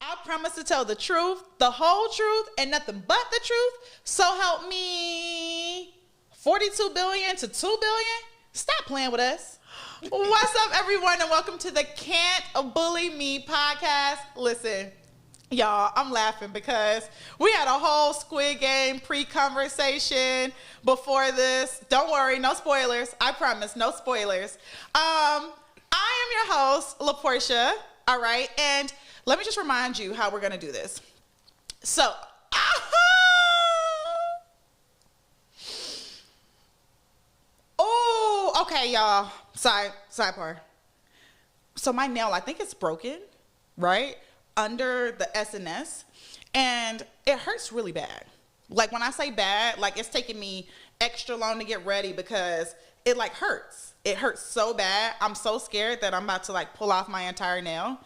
I promise to tell the truth, the whole truth, and nothing but the truth. So help me. 42 billion to 2 billion? Stop playing with us. What's up, everyone, and welcome to the Can't Bully Me podcast. Listen, y'all, I'm laughing because we had a whole Squid Game pre-conversation before this. Don't worry, no spoilers. I promise, no spoilers. I am your host, LaPorsche, all right? And let me just remind you how we're going to do this. So, oh, okay, y'all. Sidebar. So my nail, I think it's broken, right? Under the SNS. And it hurts really bad. Like when I say bad, like it's taking me extra long to get ready because it like hurts. It hurts so bad. I'm so scared that I'm about to like pull off my entire nail.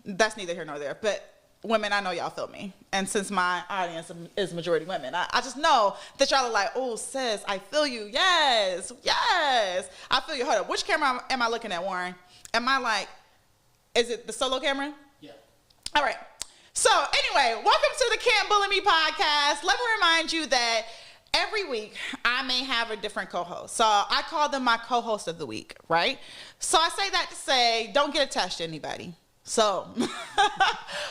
That's neither here nor there. But women, I know y'all feel me. And since my audience is majority women, I just know that y'all are like, oh, sis, I feel you. Yes. I feel you. Hold up. Which camera am I looking at, Warren? Am I like, is it the solo camera? Yeah. All right. So anyway, welcome to the Can't Bully Me podcast. Let me remind you that every week I may have a different co-host. So I call them my co-host of the week, right? So I say that to say, don't get attached to anybody. So, my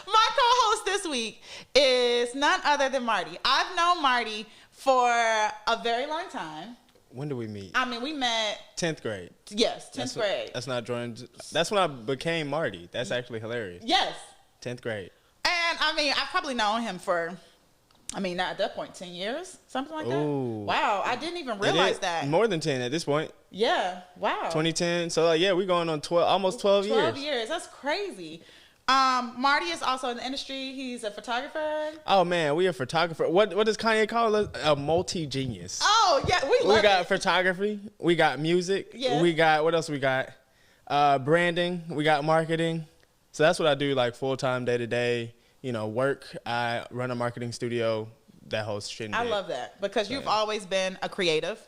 co-host this week is none other than Marty. I've known Marty for a very long time. When did we meet? I mean, we met 10th grade. Yes, 10th grade. That's not Jordan. That's when I became Marty. That's actually hilarious. Yes. 10th grade. And, I mean, I've probably known him for, I mean, not at that point, 10 years? Something like that? Ooh. Wow, I didn't even realize that. More than 10 at this point. Yeah, wow. 2010. So, yeah, we're going on almost 12 years. 12 years. That's crazy. Marty is also in the industry. He's a photographer. Oh, man, we a photographer. What does Kanye call us? A multi-genius. Oh, yeah, we got photography. We got music. Yeah. We got, what else we got? Branding. We got marketing. So that's what I do, like, full-time, day-to-day. You know, work. I run a marketing studio. That whole shit. I love that because you've always been a creative.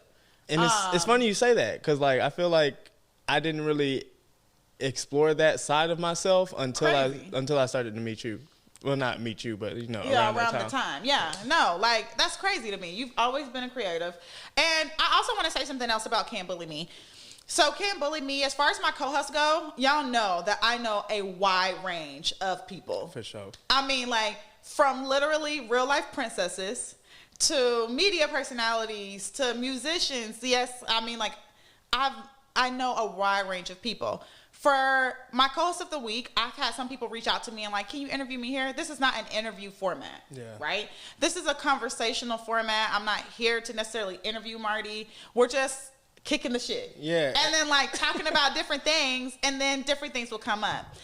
And it's funny you say that because, like, I feel like I didn't really explore that side of myself until I started to meet you. Well, not meet you, but, you know, around the time. Yeah, no, like, that's crazy to me. You've always been a creative. And I also want to say something else about Can't Bully Me. So Can't Bully Me, as far as my co-hosts go, y'all know that I know a wide range of people. For sure. I mean, like, from literally real life princesses to media personalities to musicians. Yes, I mean, like, I know a wide range of people. For my co-host of the week, I've had some people reach out to me and like, can you interview me here? This is not an interview format, right? This is a conversational format. I'm not here to necessarily interview Marty. We're just kicking the shit. Yeah. And then like talking about different things, and then different things will come up.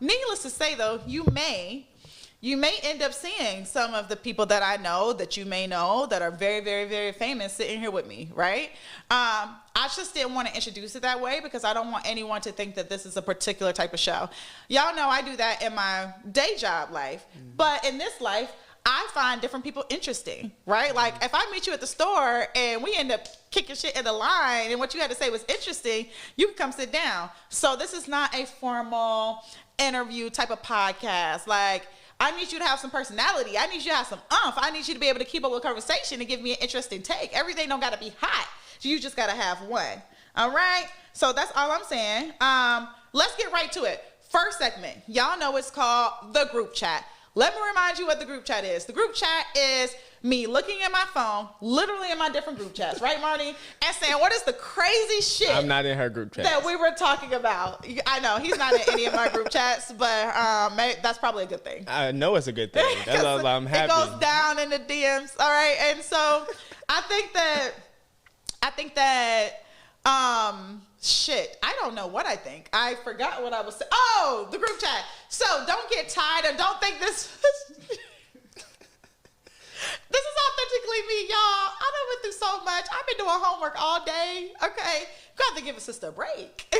Needless to say though, you may end up seeing some of the people that I know that you may know that are very, very, very famous sitting here with me, right? I just didn't want to introduce it that way because I don't want anyone to think that this is a particular type of show. Y'all know I do that in my day job life, but in this life, I find different people interesting, right? Like if I meet you at the store and we end up kicking shit in the line and what you had to say was interesting, you can come sit down. So this is not a formal interview type of podcast. Like I need you to have some personality. I need you to have some oomph. I need you to be able to keep up with conversation and give me an interesting take. Everything don't got to be hot. You just got to have one. All right? So that's all I'm saying. Let's get right to it. First segment. Y'all know it's called the group chat. Let me remind you what the group chat is. The group chat is me looking at my phone, literally in my different group chats, right, Marty? And saying, what is the crazy shit I'm not in her group chat that we were talking about? I know, he's not in any of my group chats, but that's probly a good thing. I know it's a good thing. That's all I'm happy. It goes down in the DMs, all right? And so I think that shit, I don't know what I think. I forgot what I was saying. Oh, the group chat. So don't get tired and don't think this this is authentically me, y'all. I done went through so much. I've been doing homework all day. Okay. You have to give a sister a break.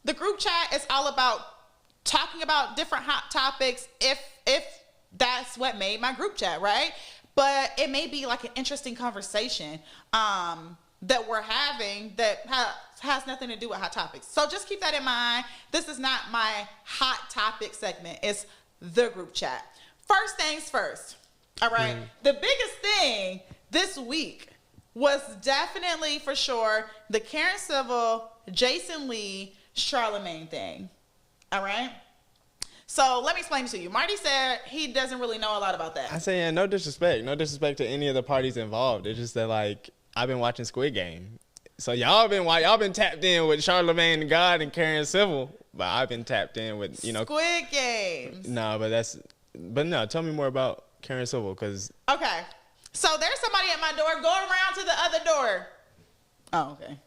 The group chat is all about talking about different hot topics if that's what made my group chat, right? But it may be like an interesting conversation that we're having that has has nothing to do with hot topics. So just keep that in mind. This is not my hot topic segment. It's the group chat. First things first. All right. The biggest thing this week was definitely, for sure, the Karen Civil, Jason Lee, Charlamagne thing. All right. So let me explain it to you. Marty said he doesn't really know a lot about that. I say, yeah, no disrespect. No disrespect to any of the parties involved. It's just that, like, I've been watching Squid Game. So y'all been tapped in with Charlamagne Tha God and Karen Civil. But I've been tapped in with, you know. Squid Games. No, but no, tell me more about Karen Civil, because. Okay. So there's somebody at my door. Go around to the other door. Oh, okay.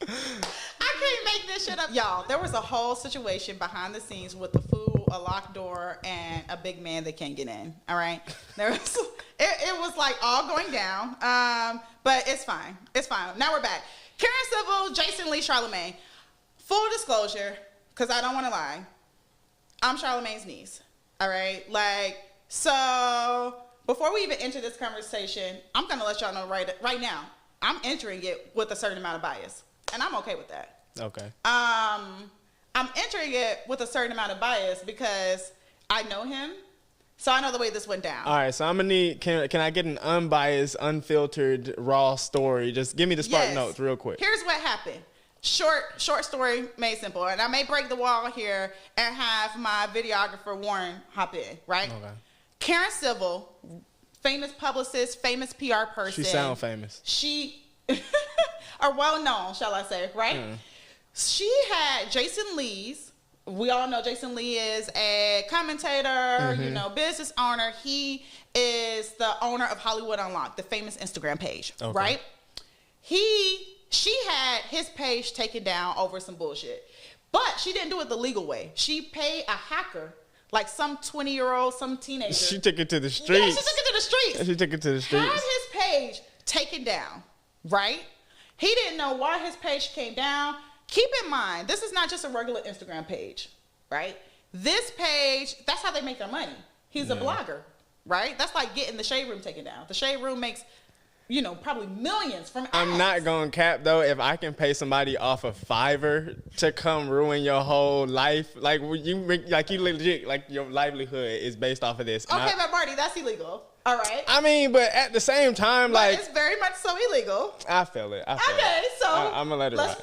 I can't make this shit up. Y'all, there was a whole situation behind the scenes with the food, a locked door, and a big man that can't get in. All right? There was, it was like all going down. But it's fine. It's fine. Now we're back. Karen Civil, Jason Lee, Charlamagne. Full disclosure, because I don't want to lie. I'm Charlamagne's niece. All right? Like, so before we even enter this conversation, I'm going to let y'all know right now, I'm entering it with a certain amount of bias. And I'm okay with that. Okay. I'm entering it with a certain amount of bias because I know him. So I know the way this went down. All right, so I'm going to need, can I get an unbiased, unfiltered, raw story? Just give me the spark notes real quick. Here's what happened. Short story made simple. And I may break the wall here and have my videographer, Warren, hop in, right? Okay. Karen Civil, famous publicist, famous PR person. She sound famous. She, or well-known, shall I say, right? She had Jason Lee's. We all know Jason Lee is a commentator, you know, business owner. He is the owner of Hollywood Unlocked, the famous Instagram page, right? She had his page taken down over some bullshit. But she didn't do it the legal way. She paid a hacker, like some 20-year-old, some teenager. She took it to the streets. Yeah, she took it to the streets. She took it to the streets. Had his page taken down, right? He didn't know why his page came down. Keep in mind, this is not just a regular Instagram page, right? This page, that's how they make their money. He's a blogger, right? That's like getting the Shade Room taken down. The Shade Room makes, you know, probably millions from ads. I'm not going to cap, though. If I can pay somebody off of Fiverr to come ruin your whole life, like you legit, like your livelihood is based off of this. Okay, but Marty, that's illegal. All right. I mean, but at the same time, but like, it's very much so illegal. I feel it. Okay, so I'm gonna let it let's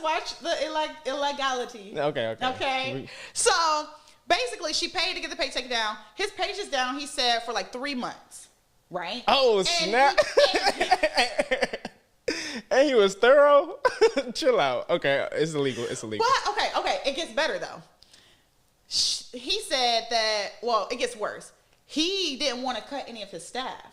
watch the illegality. Okay. So basically, she paid to get the page taken down. His page is down. He said for like 3 months, right? Oh, snap! And he was thorough. Chill out. Okay, it's illegal. But okay, it gets better though. He said that. Well, it gets worse. He didn't want to cut any of his staff,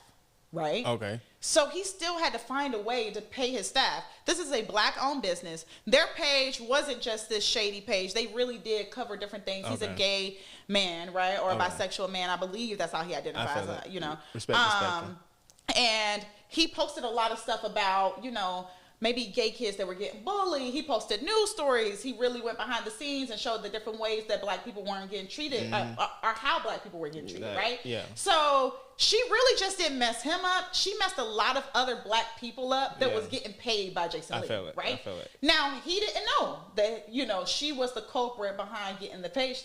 right? Okay. So he still had to find a way to pay his staff. This is a black-owned business. Their page wasn't just this shady page. They really did cover different things. He's a gay man, right? Or a bisexual man. I believe that's how he identifies, you know. Respect. And he posted a lot of stuff about, you know, maybe gay kids that were getting bullied. He posted news stories. He really went behind the scenes and showed the different ways that black people weren't getting treated, or how black people were getting treated, right? Yeah. So she really just didn't mess him up. She messed a lot of other black people up that was getting paid by Jason Lee, right? I feel it. Now, he didn't know that, you know, she was the culprit behind getting the page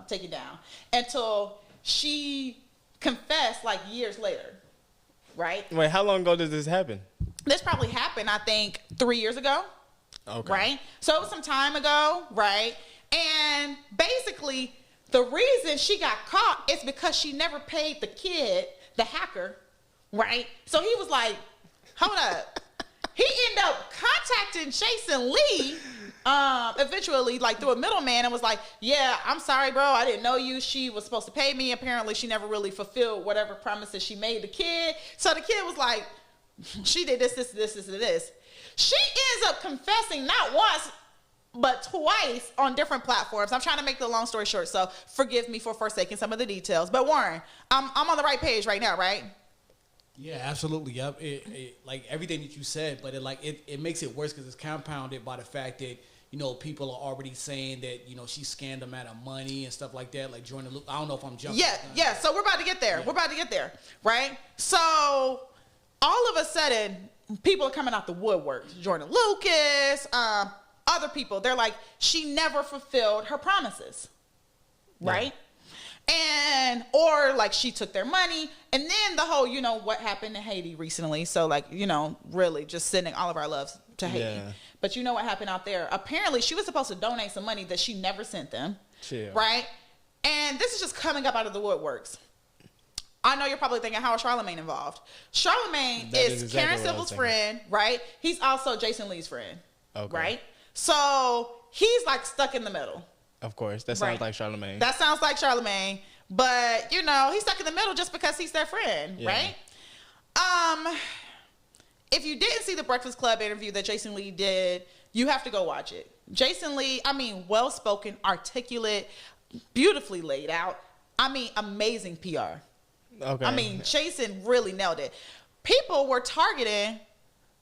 taken down until she confessed like years later, right? Wait, how long ago did this happen? This probably happened, I think, 3 years ago. Okay. Right? So it was some time ago, right? And basically, the reason she got caught is because she never paid the kid, the hacker, right? So he was like, hold up. He ended up contacting Jason Lee eventually, like through a middleman, and was like, yeah, I'm sorry, bro. I didn't know you. She was supposed to pay me. Apparently, she never really fulfilled whatever promises she made the kid. So the kid was like, she did this. She ends up confessing not once, but twice on different platforms. I'm trying to make the long story short, so forgive me for forsaking some of the details. But Warren, I'm on the right page right now, right? Yeah, absolutely. Yep. It like everything that you said, but it makes it worse because it's compounded by the fact that, you know, people are already saying that, you know, she scammed them out of money and stuff like that, like during the loop. I don't know if I'm jumping. Yeah. So we're about to get there. Right? So all of a sudden, people are coming out the woodwork. Jordan Lucas, other people. They're like, she never fulfilled her promises, right? And or like she took their money, and then the whole, you know, what happened in Haiti recently. So like, you know, really just sending all of our loves to Haiti. Yeah. But you know what happened out there? Apparently, she was supposed to donate some money that she never sent them. Chill. Right? And this is just coming up out of the woodworks. I know you're probably thinking, how is Charlamagne involved? Charlamagne is exactly Karen what I was Civil's thinking. friend, right? He's also Jason Lee's friend, Okay. right? So he's like stuck in the middle. Of course. That sounds Right. like Charlamagne. That sounds like Charlamagne, but you know, he's stuck in the middle just because he's their friend, Yeah. right? If you didn't see the Breakfast Club interview that Jason Lee did, you have to go watch it. Jason Lee, I mean, well-spoken, articulate, beautifully laid out. I mean, amazing PR. Okay. I mean, Jason really nailed it. People were targeting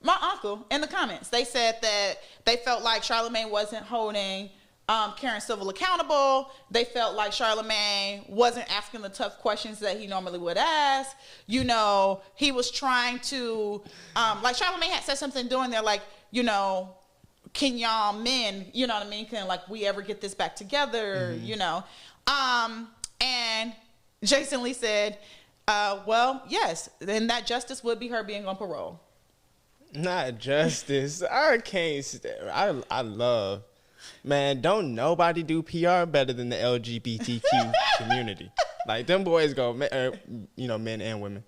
my uncle in the comments. They said that they felt like Charlamagne wasn't holding Karen Civil accountable. They felt like Charlamagne wasn't asking the tough questions that he normally would ask. You know, he was trying to, like Charlamagne had said something during there, like, you know, can y'all men, you know what I mean? Can like we ever get this back together? You know? And Jason Lee said, well, yes, then that justice would be her being on parole. Not justice. I can't I love, man, don't nobody do PR better than the LGBTQ community. Like, them boys you know, men and women,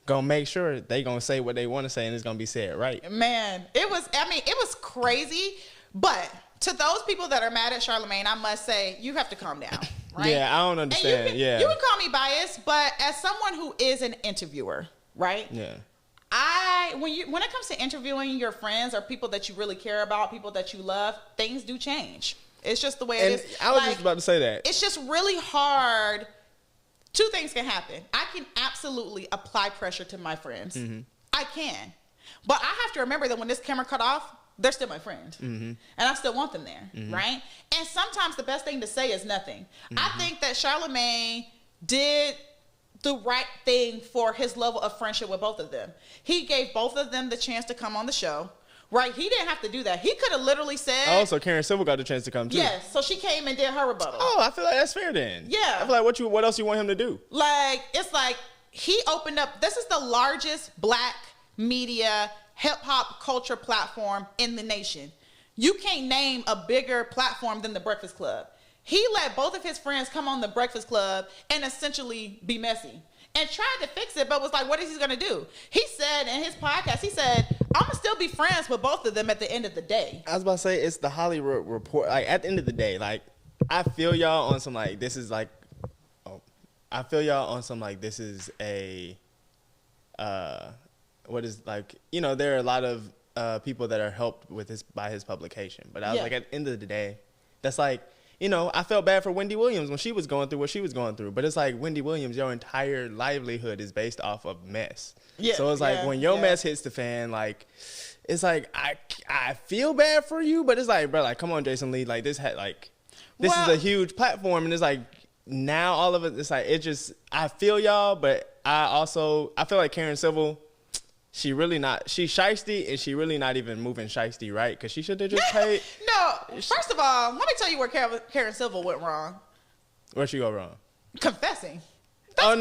gonna make sure they gonna say what they want to say, and it's gonna be said right. Man, it was crazy. But to those people that are mad at Charlamagne, I must say, you have to calm down, right? Yeah, I don't understand. And yeah. you can call me biased, but as someone who is an interviewer, right? Yeah. When it comes to interviewing your friends or people that you really care about, people that you love, things do change. It's just the way it is. I was just about to say that. It's just really hard. Two things can happen. I can absolutely apply pressure to my friends. I can. But I have to remember that when this camera cut off, they're still my friend. And I still want them there, right? And sometimes the best thing to say is nothing. I think that Charlamagne did the right thing for his level of friendship with both of them. He gave both of them the chance to come on the show, right? He didn't have to do that. He could have literally said... Oh, so Karen Civil got the chance to come too. Yes, so she came and did her rebuttal. Oh, I feel like that's fair then. Yeah. I feel like what else you want him to do? Like, it's like he opened up... This is the largest black media hip-hop culture platform in the nation. You can't name a bigger platform than the Breakfast Club. He let both of his friends come on the Breakfast Club and essentially be messy and tried to fix it, but was like, what is he going to do? He said in his podcast, he said, I'm going to still be friends with both of them at the end of the day. I was about to say, it's the Hollywood Report. Like, at the end of the day, like, I feel y'all on some, like, this is like, I feel y'all on some, like, this is a, what is, like, you know, there are a lot of people that are helped with by his publication. But I was like, at the end of the day, that's like, you know, I felt bad for Wendy Williams when she was going through what she was going through. But it's like, Wendy Williams, your entire livelihood is based off of mess. Yeah, so it's like, when your mess hits the fan, like, it's like, I feel bad for you, but it's like, bro, like, come on, Jason Lee, like, this is a huge platform, and it's like, now all of it, it's like, it just, I feel y'all, but I feel like Karen Civil, she's shiesty, and she really not even moving shiesty right, because she should have just paid. No, first of all, let me tell you where Karen Civil went wrong. Where'd she go wrong? Confessing. No. I don't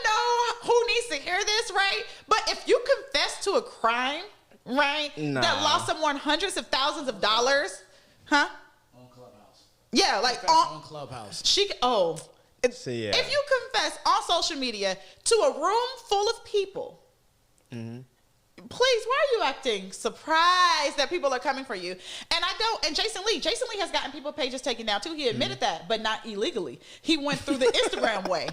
know who needs to hear this, right? But if you confess to a crime, right, that lost someone hundreds of thousands of dollars, huh? On Clubhouse. Yeah, like on Clubhouse. If you confess on social media to a room full of people, please, why are you acting surprised that people are coming for you? And Jason Lee has gotten people pages taken down too. He admitted that, but not illegally. He went through the Instagram way.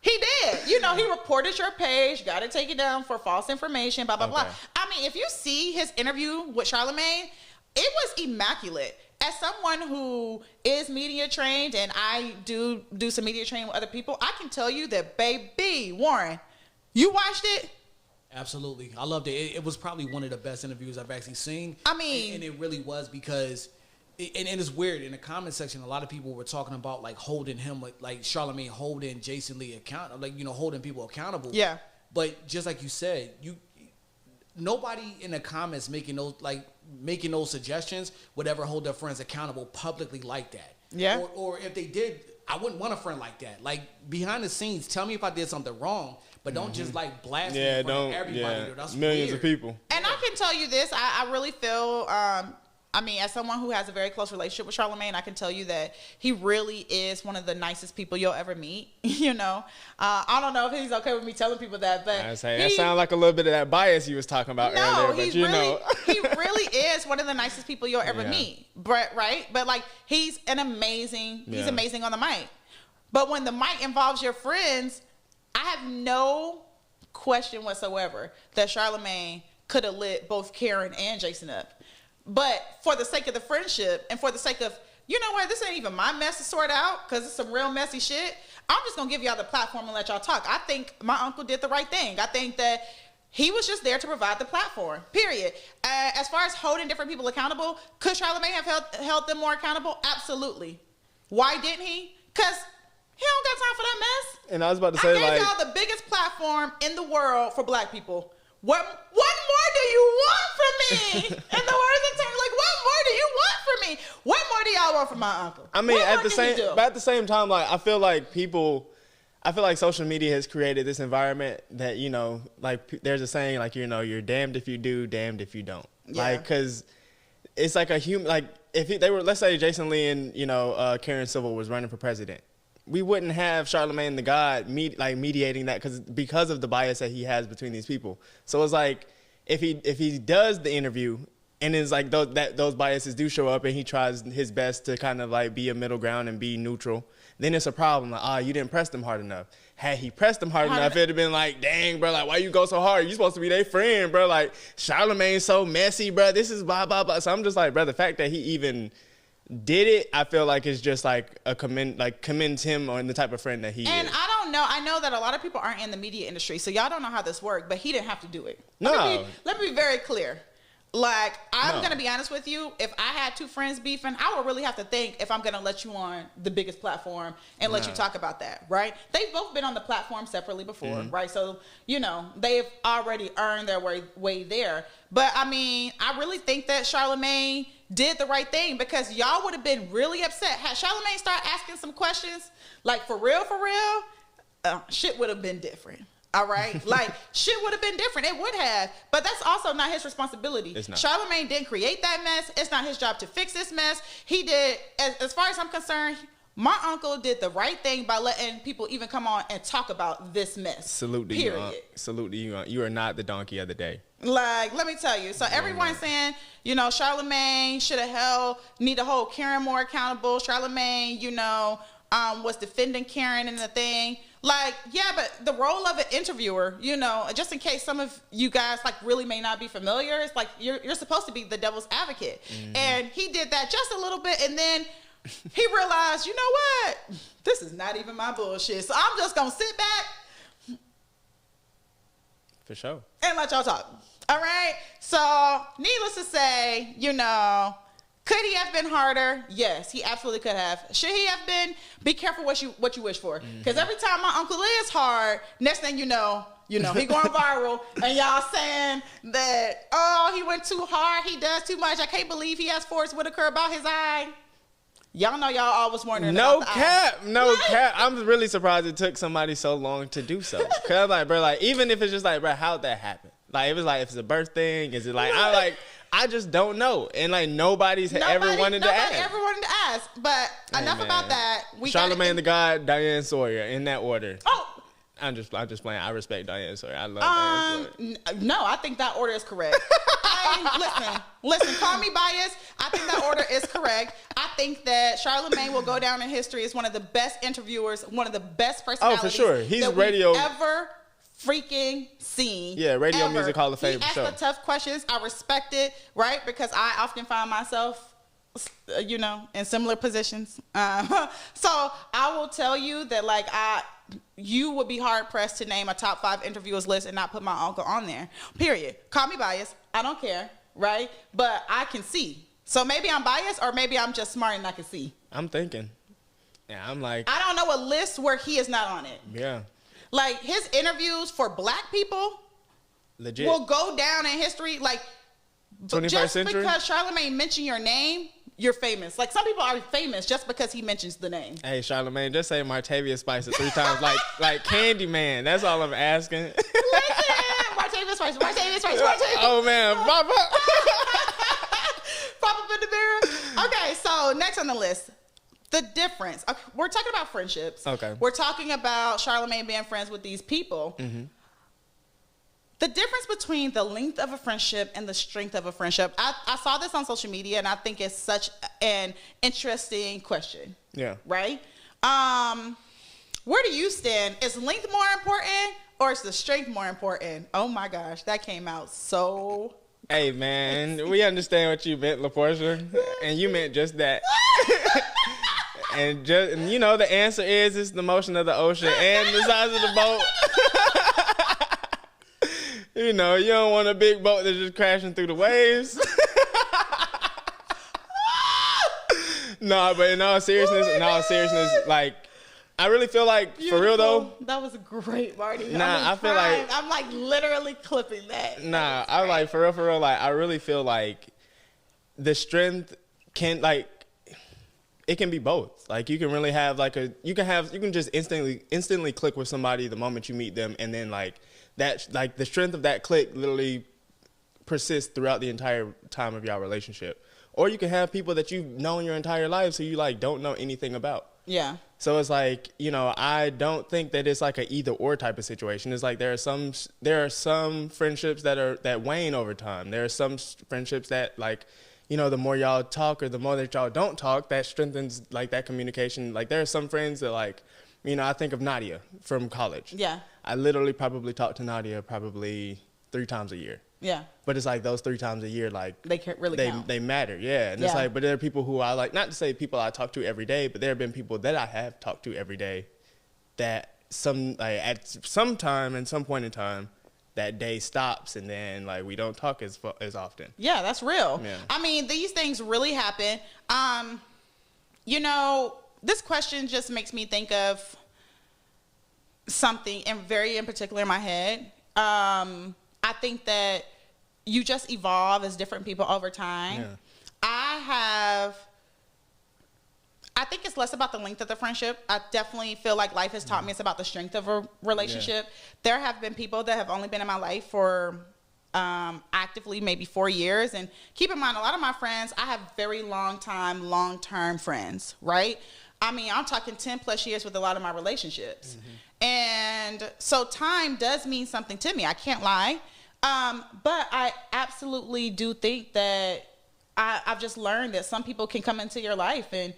He did. You know, he reported your page, got it taken down for false information, blah, blah, blah. I mean, if you see his interview with Charlamagne, it was immaculate. As someone who is media trained, and I do some media training with other people, I can tell you that, baby, Warren, you watched it? Absolutely. I loved it. It was probably one of the best interviews I've actually seen. I mean... And it really was because... And it's weird. In the comment section, a lot of people were talking about, like, holding him, like Charlamagne holding Jason Lee accountable, like, you know, holding people accountable. Yeah. But just like you said, nobody in the comments making those suggestions would ever hold their friends accountable publicly like that. Yeah. Or if they did, I wouldn't want a friend like that. Like behind the scenes, tell me if I did something wrong, but don't just like blast me in front of everybody. That's millions weird. of people. And I can tell you this, I really feel, I mean, as someone who has a very close relationship with Charlamagne, I can tell you that he really is one of the nicest people you'll ever meet. You know, I don't know if he's okay with me telling people that, but that sounds like a little bit of that bias you was talking about earlier. But you know, he really is one of the nicest people you'll ever meet. But right, like he's amazing on the mic. But when the mic involves your friends, I have no question whatsoever that Charlamagne could have lit both Karen and Jason up. But for the sake of the friendship and for the sake of, you know what, this ain't even my mess to sort out because it's some real messy shit. I'm just going to give y'all the platform and let y'all talk. I think my uncle did the right thing. I think that he was just there to provide the platform, period. As far as holding different people accountable, could Charlamagne have held them more accountable? Absolutely. Why didn't he? Because he don't got time for that mess. And I was about to say, I gave y'all the biggest platform in the world for black people. What more do you want from me? In the words of terms, like, what more do you want from me? What more do y'all want from my uncle? I mean, at the same time, like, I feel like social media has created this environment that, you know, like there's a saying, like, you know, you're damned if you do, damned if you don't. Yeah. Like, because it's like a human, like, if they were, let's say Jason Lee and, you know, Karen Civil was running for president. We wouldn't have Charlamagne Tha God mediating that because of the bias that he has between these people. So it's like if he does the interview and it's like those biases do show up and he tries his best to kind of like be a middle ground and be neutral, then it's a problem. Like, you didn't press them hard enough. Had he pressed them hard enough, it'd have been like, dang, bro, like, why you go so hard? You supposed to be their friend, bro. Like, Charlamagne's so messy, bro. This is blah, blah, blah. So I'm just like, bro, the fact that he even did it, I feel like it's just like commends him on the type of friend that he is. And I don't know. I know that a lot of people aren't in the media industry, so y'all don't know how this works, but he didn't have to do it. No. Let me be very clear. Like, I'm going to be honest with you. If I had two friends beefing, I would really have to think if I'm going to let you on the biggest platform and let you talk about that, right? They've both been on the platform separately before, right? So, you know, they've already earned their way there. But, I mean, I really think that Charlamagne did the right thing because y'all would have been really upset. Had Charlamagne started asking some questions, like, for real, shit would have been different. All right? Like, shit would have been different. It would have. But that's also not his responsibility. It's not. Charlamagne didn't create that mess. It's not his job to fix this mess. He did, as far as I'm concerned, my uncle did the right thing by letting people even come on and talk about this mess. Salute to you. Salute to you. You are not the donkey of the day. Like, let me tell you. So everyone's saying, you know, Charlamagne should have need to hold Karen more accountable. Charlamagne, you know, was defending Karen and the thing. Like, yeah, but the role of an interviewer, you know, just in case some of you guys like really may not be familiar, it's like you're supposed to be the devil's advocate. Mm-hmm. And he did that just a little bit, and then he realized, you know what? This is not even my bullshit. So I'm just gonna sit back. For sure. And let y'all talk. All right? So, needless to say, you know, could he have been harder? Yes, he absolutely could have. Should he have been? Be careful what you wish for. Because every time my uncle is hard, next thing you know, he going viral, and y'all saying that, oh, he went too hard, he does too much. I can't believe he asked Forrest Whitaker about his eye. Y'all know y'all always wondering about the eye. No cap. I'm really surprised it took somebody so long to do so. Because I'm like, bro, like, even if it's just like, bro, how'd that happen? Like, it was like, if it's a birth thing, is it like, I just don't know. And like, nobody's ever wanted to ask. But enough about that. Charlamagne Tha God, Diane Sawyer, in that order. Oh. I'm just playing. I respect Diane Sawyer. I love Diane Sawyer. No, I think that order is correct. Listen, call me biased. I think that order is correct. I think that Charlamagne will go down in history as one of the best interviewers, one of the best personalities. Oh, for sure. He's that radio we've ever freaking seen. Yeah, radio music hall of fame. He asked the tough questions. I respect it, right? Because I often find myself, you know, in similar positions. So I will tell you that, like, you would be hard pressed to name a top 5 interviewers list and not put my uncle on there. Period. Call me biased. I don't care, right? But I can see. So maybe I'm biased, or maybe I'm just smart and I can see. I'm thinking. Yeah, I'm like, I don't know a list where he is not on it. Yeah. Like, his interviews for black people legit will go down in history. Like 21st just century? because Charlamagne mentioned your name, you're famous. Like some people are famous just because he mentions the name. Hey, Charlamagne, just say Martavius Spicer 3 times like Candyman. That's all I'm asking. Listen, Martavius Spicer. Oh, man. Papa. Pop up in the mirror. Okay, so next on the list. The difference. Okay, we're talking about friendships. Okay. We're talking about Charlamagne being friends with these people. Mm-hmm. The difference between the length of a friendship and the strength of a friendship. I saw this on social media, and I think it's such an interesting question. Yeah. Right? Where do you stand? Is length more important or is the strength more important? Oh my gosh, that came out so... Hey, man, we understand what you meant, LaPorsche, and you meant just that. And you know, the answer is it's the motion of the ocean and the size of the boat. You know, you don't want a big boat that's just crashing through the waves. No, but in all seriousness, like, I really feel like, Beautiful. for real though. That was great, Marty. Nah, I feel like I'm like literally clipping that. Nah, I like for real. Like, I really feel like the strength can, like, it can be both. Like, you can really have you can just instantly click with somebody the moment you meet them, and then like that, like the strength of that click literally persists throughout the entire time of your relationship. Or you can have people that you've known your entire life, so you like don't know anything about. Yeah. So it's like, you know, I don't think that it's like a either or type of situation. It's like there are some friendships that wane over time. There are some friendships that, like, you know, the more y'all talk or the more that y'all don't talk, that strengthens like that communication. Like there are some friends that, like, you know, I think of Nadia from college. Yeah. I literally probably talk to Nadia probably 3 times a year. Yeah. But it's like those 3 times a year, like they can't really count. They matter, yeah. And it's like, but there are people who I like, not to say people I talk to every day, but there have been people that I have talked to every day that at some time and some point in time, that day stops, and then like we don't talk as often. Yeah, that's real. Yeah. I mean, these things really happen. You know, this question just makes me think of something in particular in my head. I think that you just evolve as different people over time. Yeah. I think it's less about the length of the friendship. I definitely feel like life has taught me it's about the strength of a relationship. Yeah. There have been people that have only been in my life for actively maybe 4 years. And keep in mind, a lot of my friends, I have very long-term friends, right? I mean, I'm talking 10 plus years with a lot of my relationships. Mm-hmm. And so time does mean something to me. I can't lie. But I absolutely do think that I've just learned that some people can come into your life and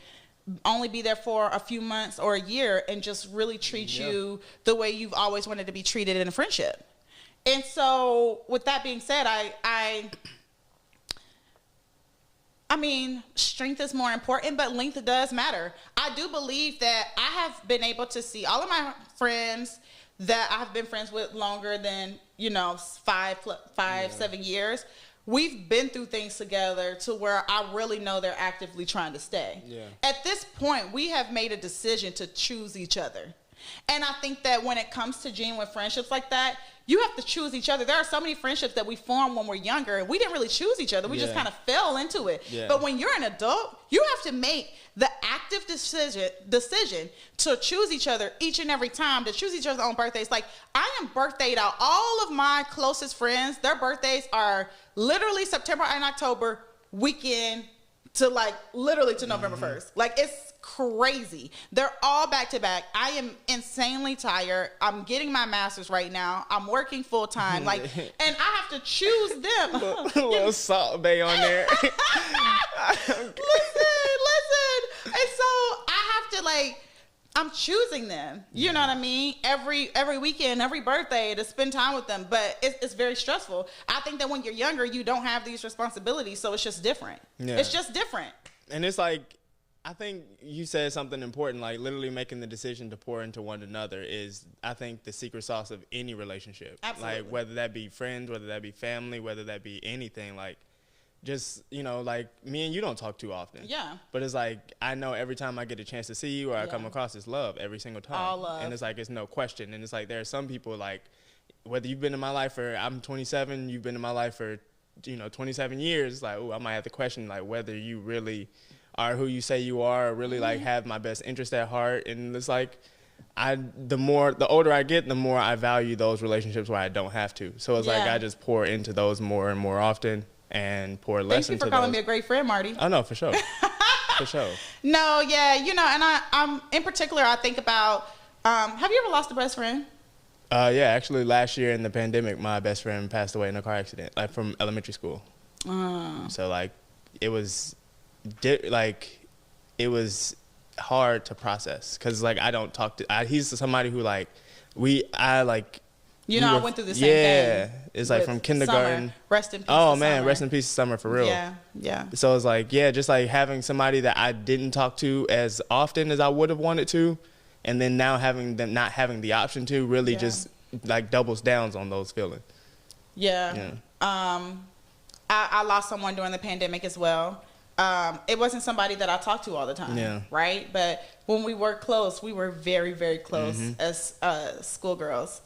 only be there for a few months or a year and just really treat you the way you've always wanted to be treated in a friendship. And so with that being said, I mean, strength is more important, but length does matter. I do believe that I have been able to see all of my friends that I've been friends with longer than, 7 years. We've been through things together to where I really know they're actively trying to stay. Yeah. At this point, we have made a decision to choose each other. And I think that when it comes to genuine friendships like that, you have to choose each other. There are so many friendships that we formed when we're younger, and we didn't really choose each other. We just kind of fell into it. Yeah. But when you're an adult, you have to make the active decision to choose each other each and every time, to choose each other's own birthdays. Like, I am birthdayed out. All of my closest friends, their birthdays are literally September and October weekend to literally to November 1st. Like, it's crazy. They're all back to back. I am insanely tired. I'm getting my master's right now. I'm working full time. And I have to choose them. A little Salt Bay on there. Listen. And so I have to I'm choosing them. You know what I mean? Every weekend, every birthday, to spend time with them. But it's very stressful. I think that when you're younger, you don't have these responsibilities, so it's just different. Yeah. It's just different. And it's like, I think you said something important, like literally making the decision to pour into one another is, I think, the secret sauce of any relationship. Absolutely. Like, whether that be friends, whether that be family, whether that be anything, just, like, me and you don't talk too often. Yeah. But it's like, I know every time I get a chance to see you or I come across, it's love every single time. All love. And it's like, it's no question. And it's like, there are some people, like, whether you've been in my life for, I'm 27, you've been in my life for, 27 years, like, I might have to question, like, whether you really are who you say you are, or really, like, have my best interest at heart. And it's like, the older I get, the more I value those relationships where I don't have to. So it's like I just pour into those more and more often and pour less into those. Thank you for calling me a great friend, Marty. Oh, no, for sure. For sure. No, yeah, and I'm in particular, I think about, have you ever lost a best friend? Yeah, actually last year in the pandemic, my best friend passed away in a car accident, like from elementary school. So like, it was hard to process because like I don't talk to. He's somebody who like I went through the same thing. Yeah, it's like from kindergarten. Summer. Rest in peace. Oh man, rest in peace, Summer, for real. Yeah. So it's like just like having somebody that I didn't talk to as often as I would have wanted to, and then now having them not having the option to really just like doubles down on those feelings. Yeah. I lost someone during the pandemic as well. It wasn't somebody that I talked to all the time, right? But when we were close, we were very, very close as schoolgirls,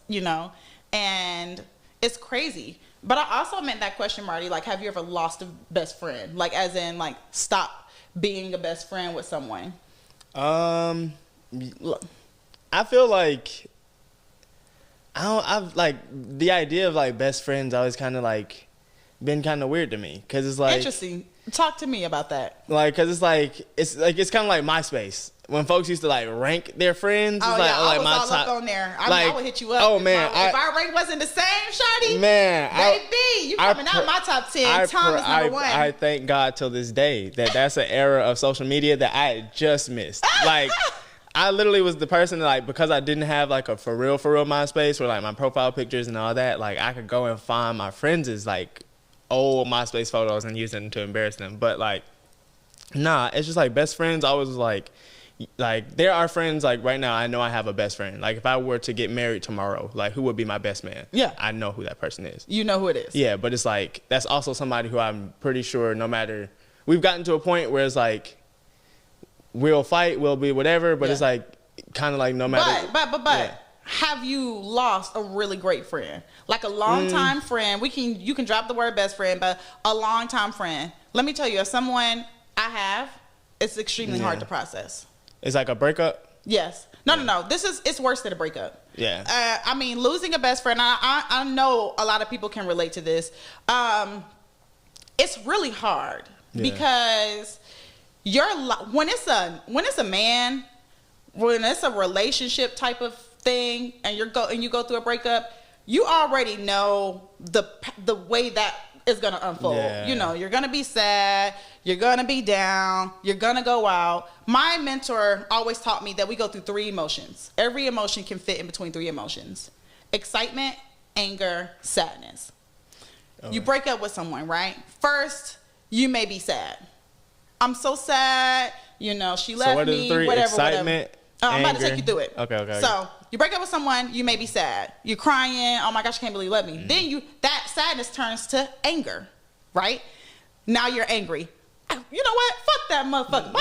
and it's crazy. But I also meant that question, Marty, like, have you ever lost a best friend? Like, as in, like, stop being a best friend with someone? I feel like I've like the idea of like best friends always kind of like been kind of weird to me because it's like interesting. Talk to me about that. Like, cause it's kind of like MySpace when folks used to like rank their friends. Oh it's yeah, like I was my all top, up on there. I like, would hit you up. Oh man, if our rank wasn't the same, shawty, man, baby, you coming out my top 10. Tom is number 1. I thank God till this day that's an era of social media that I just missed. Like, I literally was the person that, like, because I didn't have like a for real MySpace where like my profile pictures and all that, like I could go and find my friends' like old MySpace photos and use them to embarrass them. But like, nah, it's just like best friends always like there are friends like right now I know I have a best friend. Like if I were to get married tomorrow, like who would be my best man? Yeah. I know who that person is. You know who it is. Yeah, but it's like that's also somebody who I'm pretty sure no matter, we've gotten to a point where it's like we'll fight, we'll be whatever, but it's like kind of like no matter. But have you lost a really great friend? Like a longtime friend. You can drop the word best friend, but a longtime friend. Let me tell you, as someone I have, it's extremely hard to process. It's like a breakup? Yes. No. It's worse than a breakup. Yeah. I mean, losing a best friend, I know a lot of people can relate to this. It's really hard because when it's a relationship type of thing and you go through a breakup, you already know the way that is going to unfold. You're going to be sad, you're going to be down, you're going to go out. My mentor always taught me that we go through 3 emotions. Every emotion can fit in between 3 emotions: excitement, anger, sadness. You break up with someone, right? First, you may be sad. I'm so sad, she left me, so what are the 3? whatever. Excitement, I'm about to take you through it. Okay. So you break up with someone, you may be sad. You're crying, oh my gosh, I can't believe you left me. Then that sadness turns to anger, right? Now you're angry. You know what? Fuck that motherfucker.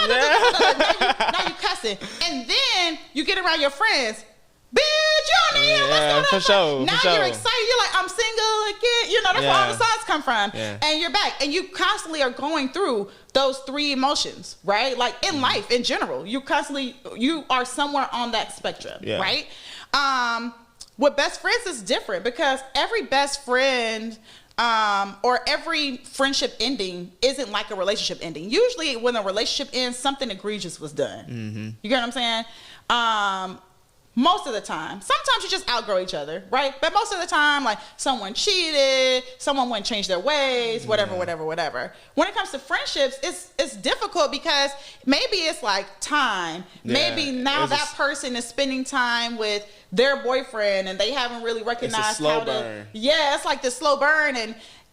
Now you cussing. And then you get around your friends. Bitch, you don't need him. Let's go. For sure. Now you're excited. You're like, I'm single again. That's where all the songs come from. Yeah. And you're back. And you constantly are going through those 3 emotions, right? Like in life, in general, you are somewhere on that spectrum, right? With best friends is different because every best friend or every friendship ending isn't like a relationship ending. Usually when a relationship ends, something egregious was done. You get what I'm saying? Most of the time. Sometimes you just outgrow each other, right? But most of the time, like someone cheated, someone wouldn't change their ways, whatever. When it comes to friendships, it's difficult because maybe it's like time. Maybe now that person is spending time with their boyfriend and they haven't really recognized it's a slow burn. It's like the slow burn,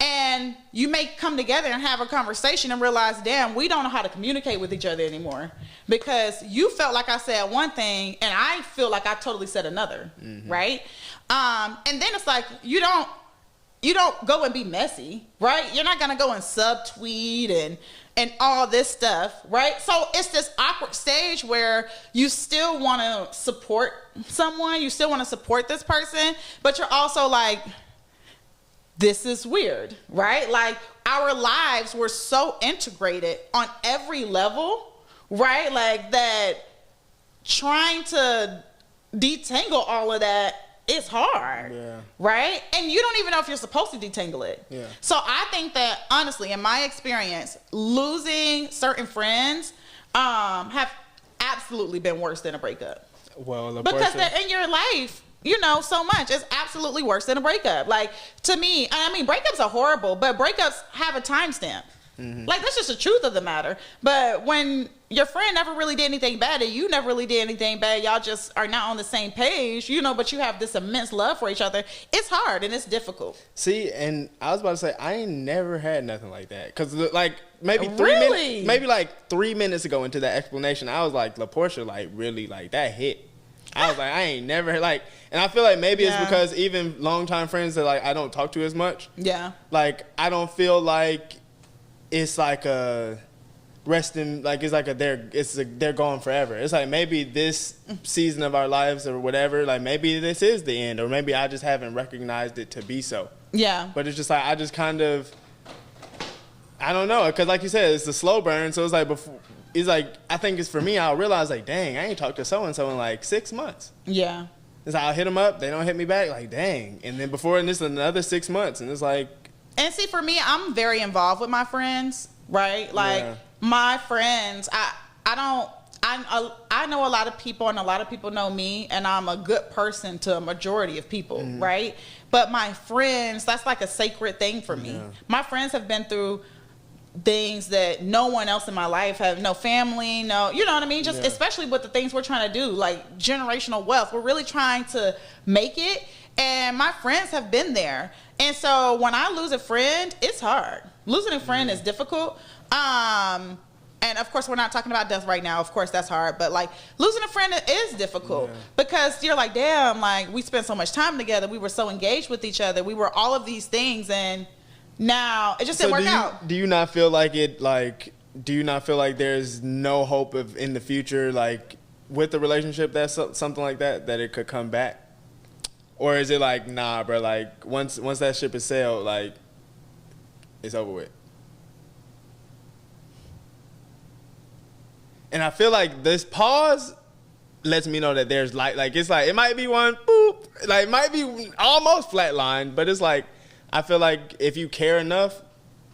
and you may come together and have a conversation and realize, damn, we don't know how to communicate with each other anymore because you felt like I said one thing and I feel like I totally said another, right? And then it's like you don't go and be messy, right? You're not gonna go and subtweet and all this stuff, right? So it's this awkward stage where you still want to support someone, you still want to support this person, but you're also like, this is weird, right? Like, our lives were so integrated on every level, right? Like, that trying to detangle all of that is hard, right? And you don't even know if you're supposed to detangle it. Yeah. So I think that, honestly, in my experience, losing certain friends have absolutely been worse than a breakup. Well, because they're in your life, you know, so much. It's absolutely worse than a breakup. Like, to me, I mean, breakups are horrible, but breakups have a timestamp. Mm-hmm. Like, that's just the truth of the matter. But when your friend never really did anything bad and you never really did anything bad, y'all just are not on the same page, you know, but you have this immense love for each other, it's hard and it's difficult. See, and I was about to say, I ain't never had nothing like that. Because, like, maybe like 3 minutes ago into that explanation, I was like, LaPorsche, like, really, like, that hit. I was like, I ain't never, like, and I feel like maybe it's because even longtime friends that, like, I don't talk to as much. Yeah. Like, I don't feel like it's like a resting, like, it's like they're gone forever. It's like maybe this season of our lives or whatever, like, maybe this is the end, or maybe I just haven't recognized it to be so. Yeah. But it's just like, I just kind of, I don't know, because like you said, it's a slow burn, so it's like before. It's like, I think it's for me, I'll realize, like, dang, I ain't talked to so-and-so in, like, 6 months. Yeah. It's like, I'll hit them up, they don't hit me back, like, dang. And then before, and this is another 6 months, and it's like. And see, for me, I'm very involved with my friends, right? Like, my friends, I know a lot of people, and a lot of people know me, and I'm a good person to a majority of people, right? But my friends, that's like a sacred thing for me. My friends have been through things that no one else in my life have, no family, no, you know what I mean? Just especially with the things we're trying to do, like generational wealth. We're really trying to make it, and my friends have been there. And so when I lose a friend, it's hard. Losing a friend is difficult. And of course, we're not talking about death right now. Of course, that's hard. But like, losing a friend is difficult because you're like, damn, like, we spent so much time together. We were so engaged with each other. We were all of these things, and now it just didn't work out. Do you not feel like do you not feel like there's no hope of in the future, like, with the relationship that's something like that it could come back? Or is it like, nah, bro, like, once that ship is sailed, like, it's over with? And I feel like this pause lets me know that there's light. Like, it's like, it might be one, boop, like, it might be almost flatline, but it's like, I feel like if you care enough,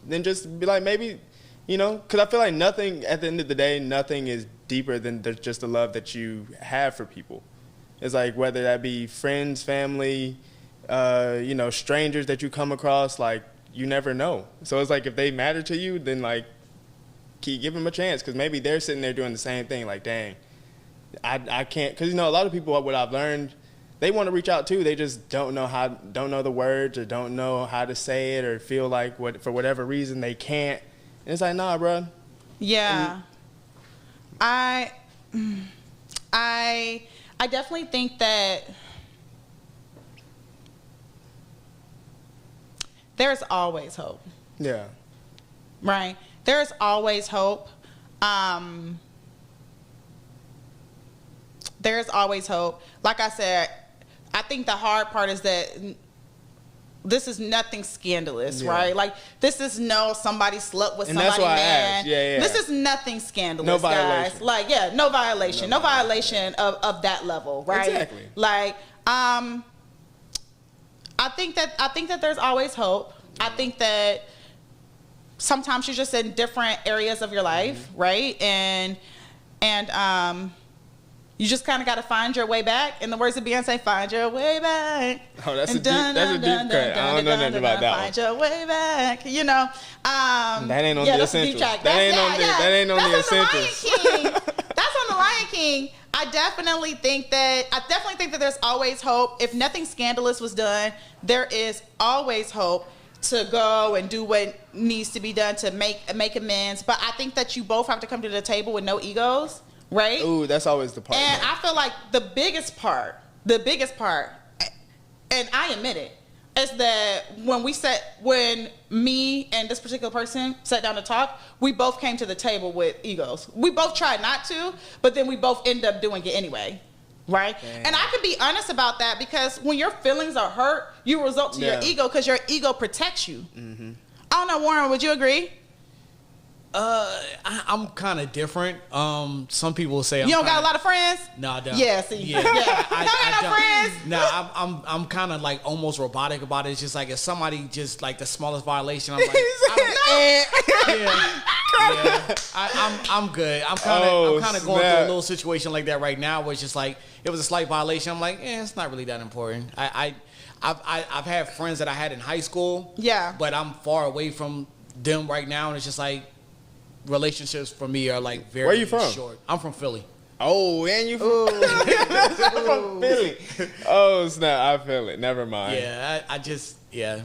then just be like, maybe, you know, because I feel like nothing, at the end of the day, nothing is deeper than just the love that you have for people. It's like, whether that be friends, family, you know, strangers that you come across, like, you never know. So it's like, if they matter to you, then, like, give them a chance, because maybe they're sitting there doing the same thing, like, dang, I can't, because, you know, a lot of people, what I've learned, they want to reach out too. They just don't know the words, or don't know how to say it, or feel like for whatever reason they can't. And it's like, nah, bro. Yeah. I definitely think that there's always hope. Yeah. Right. There's always hope. There's always hope. Like I said, I think the hard part is that this is nothing scandalous, right? Like, this is somebody slept with somebody, man. This is nothing scandalous, no violation. Guys. Like, no violation. No violation of that level, right? Exactly. Like, I think that there's always hope. I think that sometimes you're just in different areas of your life, right? And you just kind of got to find your way back. In the words of Beyonce, find your way back. Oh, that's a deep cut. I don't know nothing about that one. Find your way back. You know. That ain't on the Essentials. That ain't on the Essentials. That's on the Lion King. I definitely think that there's always hope. If nothing scandalous was done, there is always hope to go and do what needs to be done to make amends. But I think that you both have to come to the table with no egos. Right? Ooh, that's always the part. And I feel like the biggest part, and I admit it, is that when me and this particular person sat down to talk, we both came to the table with egos. We both tried not to, but then we both end up doing it anyway. Right? Damn. And I can be honest about that, because when your feelings are hurt, you result to your ego, because your ego protects you. Mm-hmm. I don't know, Warren, would you agree? I'm kind of different. Some people say you don't got a lot of friends. No, I don't. Yeah, see, I got no friends. No, I'm kind of like almost robotic about it. It's just like if somebody just like the smallest violation, I'm like, I'm good. I'm kind of going through a little situation like that right now, where it's just like it was a slight violation. I'm like, it's not really that important. I've had friends that I had in high school. Yeah, but I'm far away from them right now, and it's just like. Relationships for me are like very. Where you from? Short. I'm from Philly. Oh, and you from Philly? Oh snap! I feel it. Never mind. Yeah, I just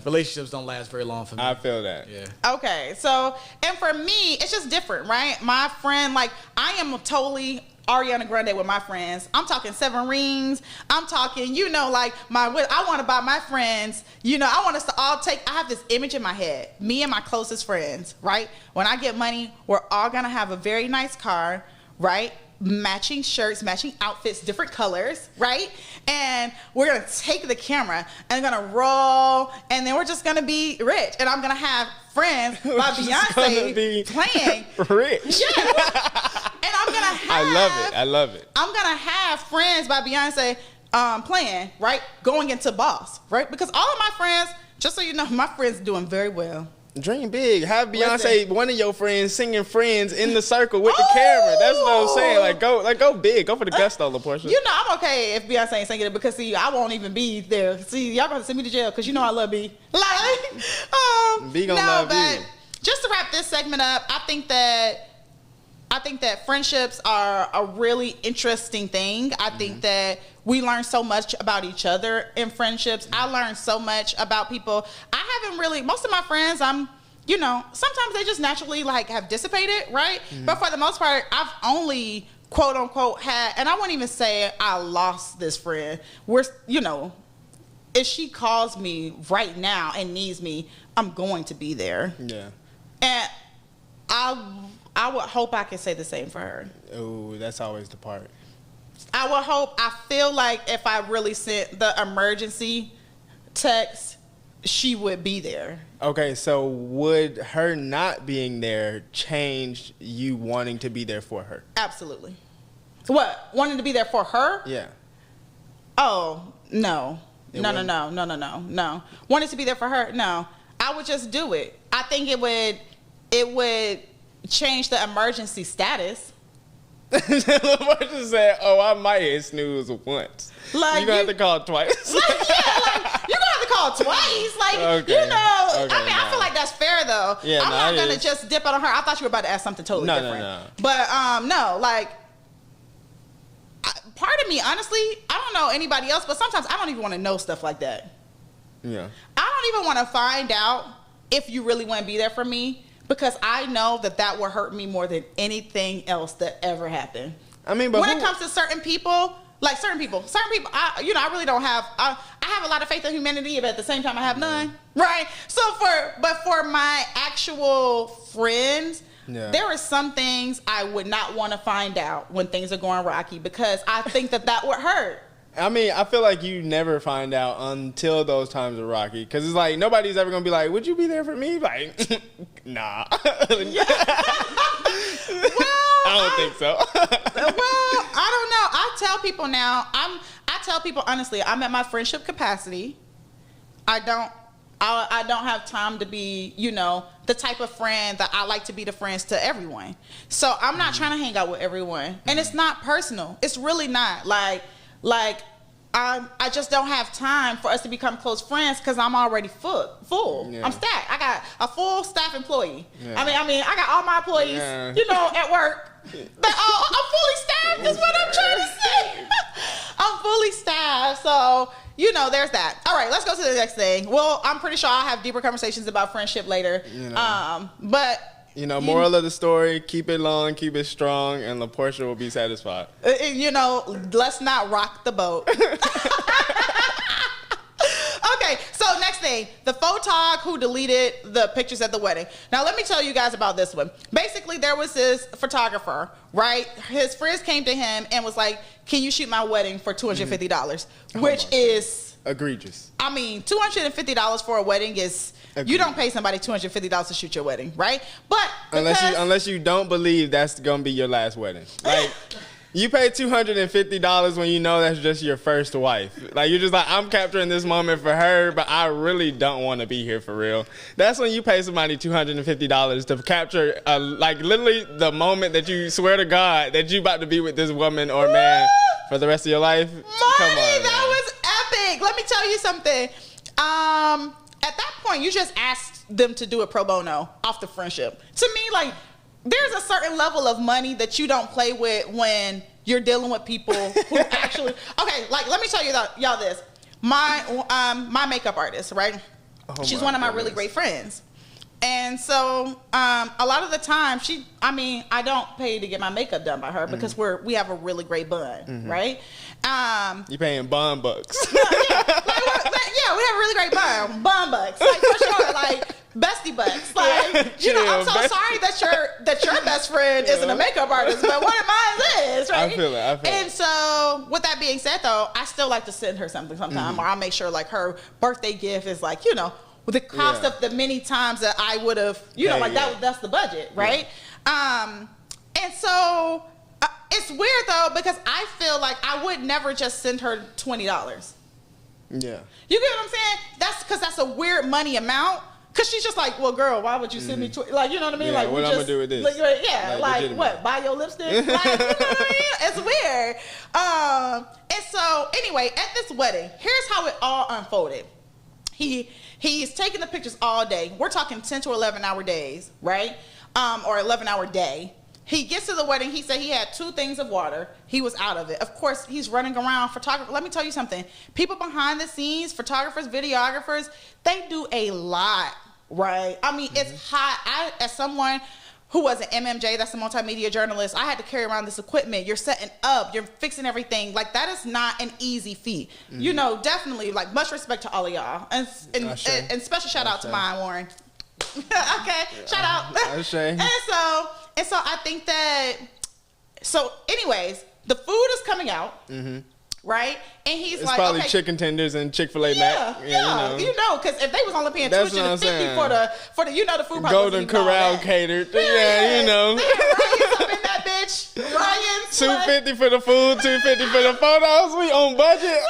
relationships don't last very long for me. I feel that. Yeah. Okay, so and for me, it's just different, right? My friend, like I am totally Ariana Grande with my friends. I'm talking 7 rings. I'm talking, like I want to buy my friends, I want us to all I have this image in my head, me and my closest friends, right? When I get money, we're all going to have a very nice car, right? Matching shirts, matching outfits, different colors, right? And we're going to take the camera and going to roll, and then we're just going to be rich. And I'm going to have friends by Beyonce playing. Rich. Yeah. And I'm going to have... I love it. I'm going to have friends by Beyonce playing, right? Going into Boss, right? Because all of my friends, just so you know, my friends doing very well. Dream big. Have Beyonce, one of your friends, singing Friends in the circle with the camera. That's what I'm saying. Go big. Go for the gusto, LaPorsche. I'm okay if Beyonce ain't singing it, because I won't even be there. See, y'all gonna send me to jail because I love B. B gonna love you. Just to wrap this segment up, I think that friendships are a really interesting thing. I think that we learn so much about each other in friendships. I learned so much about people. Most of my friends, sometimes they just naturally have dissipated, right? Mm-hmm. But for the most part, I've only quote unquote had, and I wouldn't even say I lost this friend. If she calls me right now and needs me, I'm going to be there. Yeah. And I would hope I could say the same for her. Oh, that's always the part. I feel like if I really sent the emergency text, she would be there. Okay, so would her not being there change you wanting to be there for her? Absolutely. What? Wanting to be there for her? Yeah. Oh, no. No. Wanting to be there for her? No. I would just do it. I think it would change the emergency status. LaPorsche said, I might hit snooze once. You're going to have to call twice. You're going to have to call twice. Okay. I feel like that's fair, though. Yeah, I'm not going to just dip out on her. I thought you were about to ask something totally different. No. But, part of me, honestly, I don't know anybody else, but sometimes I don't even want to know stuff like that. Yeah. I don't even want to find out if you really want to be there for me, because I know that will hurt me more than anything else that ever happened. I mean, but when it comes to certain people, I really don't have. I have a lot of faith in humanity, but at the same time, I have none. Right. So for my actual friends, there are some things I would not want to find out when things are going rocky, because I think that would hurt. I mean, I feel like you never find out until those times are rocky. Because it's like, nobody's ever going to be like, would you be there for me? Like, nah. Yeah. I don't think so. I don't know. I tell people now, I tell people honestly, I'm at my friendship capacity. I don't have time to be, the type of friend that I like to be the friends to everyone. So I'm not trying to hang out with everyone. And it's not personal. It's really not. I just don't have time for us to become close friends, because I'm already full. Yeah. I'm stacked. I got a full staff employee. Yeah. I mean, I got all my employees, at work. I'm fully staffed is what I'm trying to say. I'm fully staffed. So, there's that. All right, let's go to the next thing. Well, I'm pretty sure I'll have deeper conversations about friendship later. But... moral of the story, keep it long, keep it strong, and LaPorsche will be satisfied. Let's not rock the boat. Okay, so next thing. thing. The photog who deleted the pictures at the wedding. Now, let me tell you guys about this one. Basically, there was this photographer, right? His friends came to him and was like, can you shoot my wedding for $250? Which is egregious. I mean, $250 for a wedding is... You don't pay somebody $250 to shoot your wedding, right? But unless you don't believe that's gonna be your last wedding, like you pay $250 when you know that's just your first wife. Like you're just like, I'm capturing this moment for her, but I really don't want to be here for real. That's when you pay somebody $250 to capture, like literally the moment that you swear to God that you about to be with this woman or man for the rest of your life. Marty, Come on, that was epic. Let me tell you something. At that point, you just asked them to do it pro bono off the friendship. To me, like, there's a certain level of money that you don't play with when you're dealing with people who actually... Okay, like, let me tell you y'all this. My makeup artist, right? Oh, she's one of my really great friends. And so a lot of the time, I don't pay to get my makeup done by her because we have a really great bond, right? You paying bond bucks. Yeah, we have a really great bond bucks, like for sure, like bestie bucks. Like, I'm so sorry that your best friend isn't a makeup artist, but one of mine is, right? I feel it. And so, with that being said, though, I still like to send her something sometime, or I'll make sure like her birthday gift is like, with the cost of the many times that I would have, that's the budget, right? And so it's weird though, because I feel like I would never just send her $20. Yeah. You get what I'm saying? That's because that's a weird money amount. Because she's just like, well, girl, why would you send me like, you know what I mean? Yeah, like, what I'm going to do with this? Like what? Buy your lipstick? Like, you know what I mean? It's weird. And so, anyway, at this wedding, here's how it all unfolded. He's taking the pictures all day. We're talking 10 to 11-hour days, right? Or 11-hour day. He gets to the wedding. He said he had 2 things of water. He was out of it. Of course, he's running around. Photographer. Let me tell you something. People behind the scenes, photographers, videographers, they do a lot, right? I mean, it's hot. As someone who was an MMJ, that's a multimedia journalist, I had to carry around this equipment. You're setting up. You're fixing everything. Like, that is not an easy feat. Definitely, like, much respect to all of y'all. And special shout out to mine, Warren. Okay, shout out. And so I think that, anyways, the food is coming out, right? And he's it's probably chicken tenders and Chick-fil-A Mac. Yeah, because if they was only paying $250 for the the food probably Golden Corral catered. Yeah, Ryan's up in that bitch. Ryan's $250 for the food, $250 for the photos. We on budget.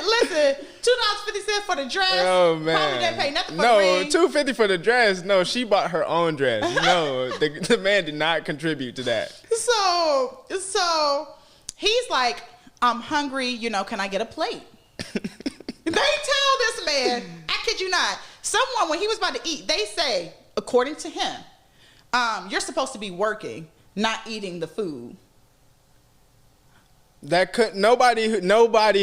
Listen. $2.50 for the dress. Oh man. Probably didn't pay nothing for the ring. $250 for the dress. No, she bought her own dress. No, the man did not contribute to that. So he's like, I'm hungry. Can I get a plate? They tell this man, I kid you not, someone when he was about to eat, they say, according to him, you're supposed to be working, not eating the food. That could nobody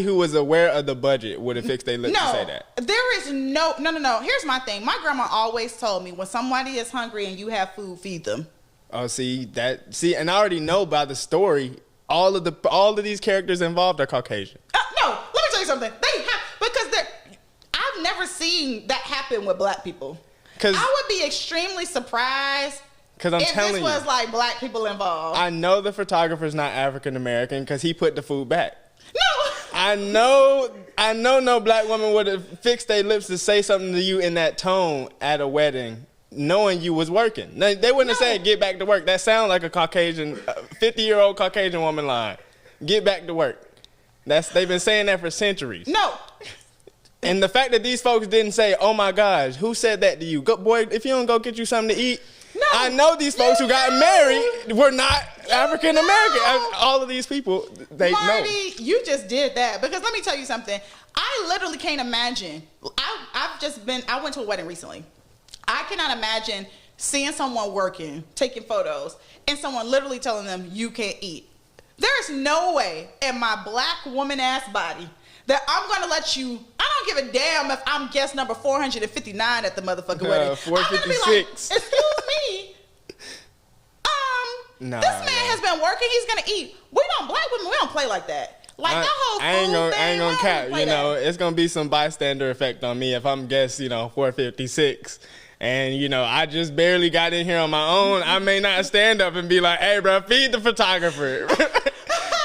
who was aware of the budget would have fixed their lips to say that. There is no. Here's my thing. My grandma always told me when somebody is hungry and you have food, feed them. Oh, and I already know by the story. All of these characters involved are Caucasian. No, let me tell you something. I've never seen that happen with black people. I would be extremely surprised. Because I'm telling you, this was like black people involved. I know the photographer's not African American because he put the food back. No. I know no black woman would have fixed their lips to say something to you in that tone at a wedding, knowing you was working. They wouldn't have said, get back to work. That sounds like a 50-year-old Caucasian woman line. Get back to work. They've been saying that for centuries. No. And the fact that these folks didn't say, oh my gosh, who said that to you? Go, boy, if you don't go get you something to eat. No, I know these folks who got married were not African American. All of these people, they know. Marty, you just did that. Because let me tell you something. I literally can't imagine. I went to a wedding recently. I cannot imagine seeing someone working, taking photos, and someone literally telling them you can't eat. There's no way in my black woman ass body that I'm going to let you, I don't give a damn if I'm guest number 459 at the motherfucking wedding. 456. I'm going to be like, excuse me. This man has been working. He's going to eat. Black women, we don't play like that. Like that whole I ain't food gonna, thing, I ain't gonna why cap. would we You play know, that? it's gonna be some bystander effect on me if I'm guest, 456. And, I just barely got in here on my own. I may not stand up and be like, hey, bro, feed the photographer.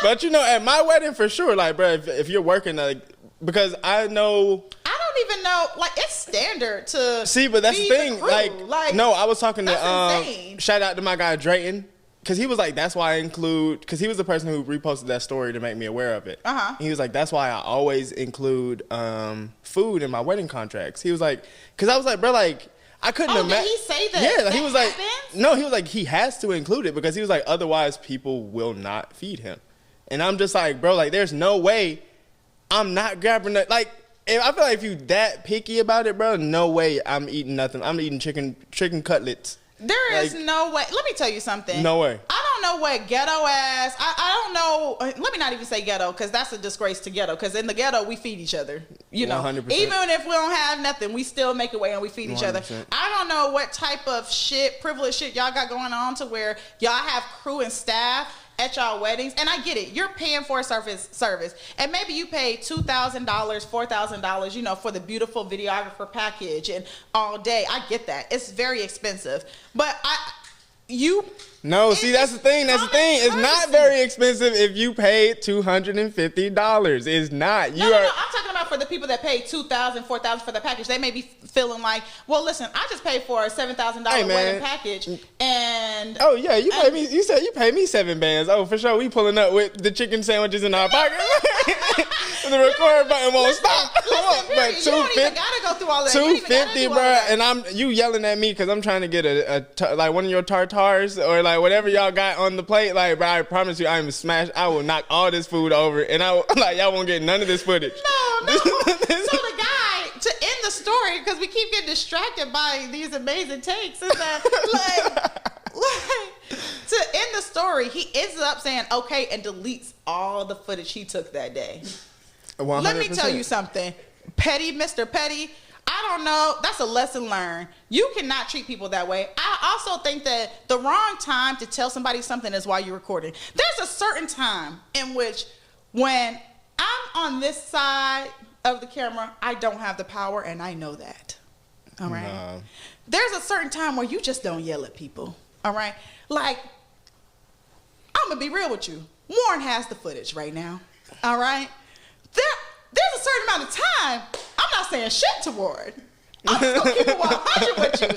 But, at my wedding, for sure, like, bro, if you're working, like, because I know. I don't even know. Like, it's standard to See, but that's the feed thing. crew. Like, no, I was talking to, that's insane. shout out to my guy, Drayton. Because he was like, that's why I include, because he was the person who reposted that story to make me aware of it. Uh-huh. He was like, that's why I always include food in my wedding contracts. He was like, because I was like, bro, like, I couldn't Oh, imagine. did he say that? Yeah, that he was like, happens? no, he was like, he has to include it because he was like, otherwise people will not feed him. And I'm just like, bro, like, there's no way I'm not grabbing that. Like, I feel like if you that picky about it, bro, no way I'm eating nothing. I'm eating chicken cutlets. There is no way. Let me tell you something. No way. I don't know what ghetto ass. I don't know. Let me not even say ghetto because that's a disgrace to ghetto. Because in the ghetto we feed each other. 100%. Even if we don't have nothing, we still make a way and we feed each other. 100%. I don't know what type of privileged shit y'all got going on to where y'all have crew and staff at y'all weddings, and I get it. You're paying for a service, and maybe you pay $2,000, $4,000, for the beautiful videographer package and all day. I get that. It's very expensive, but No, see, that's the thing. That's the thing. It's not very expensive if you paid $250. It's not. No, I'm talking about for the people that pay $2,000, $4,000 for the package. They may be feeling like, well, listen, I just paid for a $7,000 wedding package, and oh yeah, you paid me. You said you paid me $7 bands. Oh, for sure. We pulling up with the chicken sandwiches in our pocket. The record button won't stop. Listen, But you don't even gotta go through all that. $250, bro. And you yelling at me because I'm trying to get like one of your tartars or like whatever y'all got on the plate. Like, bro, I promise you, I'm smashed. I will knock all this food over, and y'all won't get none of this footage. No. So the guy, to end the story, because we keep getting distracted by these amazing takes, is that like to end the story, he ends up saying okay and deletes all the footage he took that day. 100%. Let me tell you something, Petty, Mr. Petty. I don't know. That's a lesson learned. You cannot treat people that way. I also think that the wrong time to tell somebody something is while you're recording. There's a certain time in which when I'm on this side of the camera, I don't have the power, and I know that. All right? No. There's a certain time where you just don't yell at people. All right? Like, I'm going to be real with you. Warren has the footage right now. All right? There's a certain amount of time I'm not saying shit to Warren. I'm just gonna keep it 100 with you.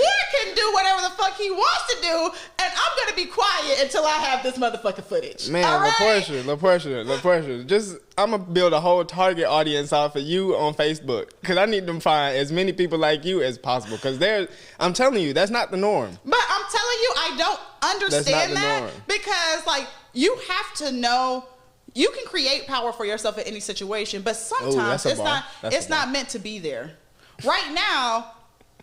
Warren can do whatever the fuck he wants to do, and I'm gonna be quiet until I have this motherfucking footage. Man, all right? LaPorche. Just, I'm gonna build a whole target audience off of you on Facebook because I need to find as many people like you as possible. Because I'm telling you, that's not the norm. But I'm telling you, I don't understand that norm. because, like, you have to know. You can create power for yourself in any situation, but sometimes it's not meant to be there. Right now,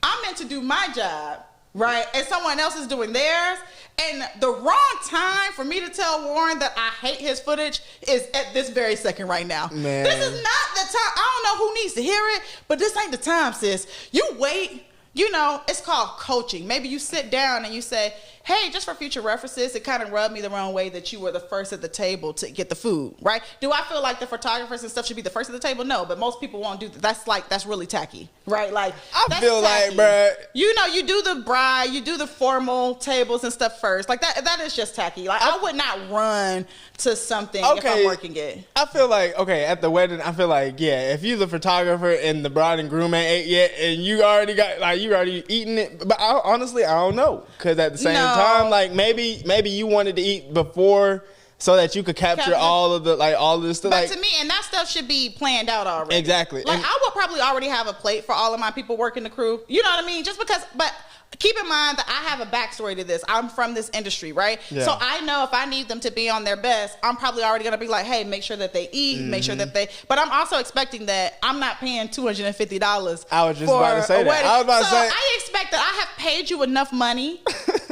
I'm meant to do my job, right? And someone else is doing theirs. And the wrong time for me to tell Warren that I hate his footage is at this very second right now. Man. This is not the time. I don't know who needs to hear it, but this ain't the time, sis. You wait. It's called coaching. Maybe you sit down and you say, hey, just for future references, it kind of rubbed me the wrong way that you were the first at the table to get the food, right? Do I feel like the photographers and stuff should be the first at the table? No, but most people won't do that. That's really tacky, right? Like, I feel like, bruh. You do the bride, you do the formal tables and stuff first. Like, that is just tacky. Like, I would not run to something if I'm working it. I feel like, at the wedding, I feel like, yeah, if you the photographer and the bride and groom ain't ate yet and you already eating it, but honestly, I don't know. Because at the same time, like, maybe you wanted to eat before so that you could capture all of this stuff. But to me, and that stuff should be planned out already. Exactly. Like, I would probably already have a plate for all of my people working the crew. You know what I mean? Just because, but keep in mind that I have a backstory to this. I'm from this industry, right? Yeah. So I know if I need them to be on their best, I'm probably already going to be like, hey, make sure that they eat, make sure that but I'm also expecting that I'm not paying $250 I was just about to say that. I expect that I have paid you enough money,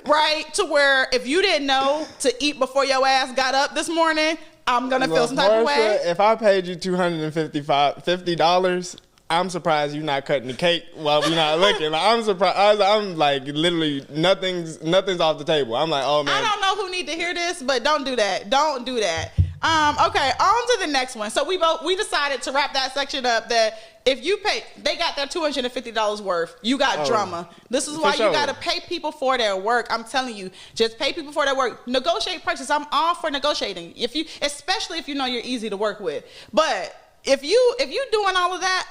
right, to where if you didn't know to eat before your ass got up this morning, I'm going to feel some type of way. If I paid you $250, I'm surprised you're not cutting the cake while we're not looking. Like, I'm surprised. I'm like, literally, nothing's off the table. I'm like, oh man. I don't know who need to hear this, but don't do that. Don't do that. Okay, on to the next one. So we decided to wrap that section up that if you pay, they got their $250 worth. You got drama. This is why you got to pay people for their work. I'm telling you, just pay people for their work. Negotiate prices. I'm all for negotiating. Especially if you know you're easy to work with. But if you doing all of that,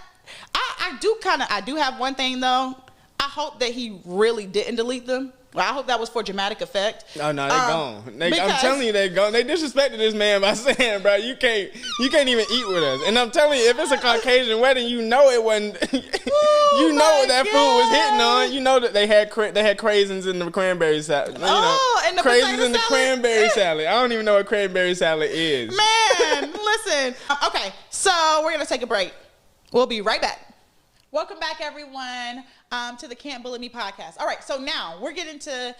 I do have one thing though. I hope that he really didn't delete them. Well, I hope that was for dramatic effect. Oh no, they gone. I'm telling you, they gone. They disrespected this man by saying, "Bro, you can't even eat with us." And I'm telling you, if it's a Caucasian wedding, you know it wasn't. You know what that food was hitting on. You know that they had craisins in the cranberry salad. And the craisins in the cranberry salad. I don't even know what cranberry salad is. Man, listen. Okay, so we're gonna take a break. We'll be right back. Welcome back, everyone, to the Can't Bully Me podcast. All right, so now we're getting into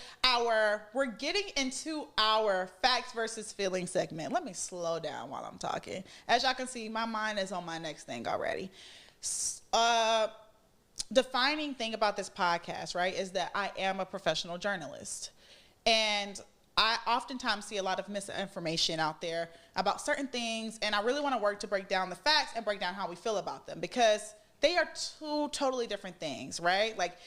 our facts versus feelings segment. Let me slow down while I'm talking. As y'all can see, my mind is on my next thing already. Defining thing about this podcast, right, is that I am a professional journalist, and I oftentimes see a lot of misinformation out there about certain things, and I really want to work to break down the facts and break down how we feel about them, because they are two totally different things, right? Like,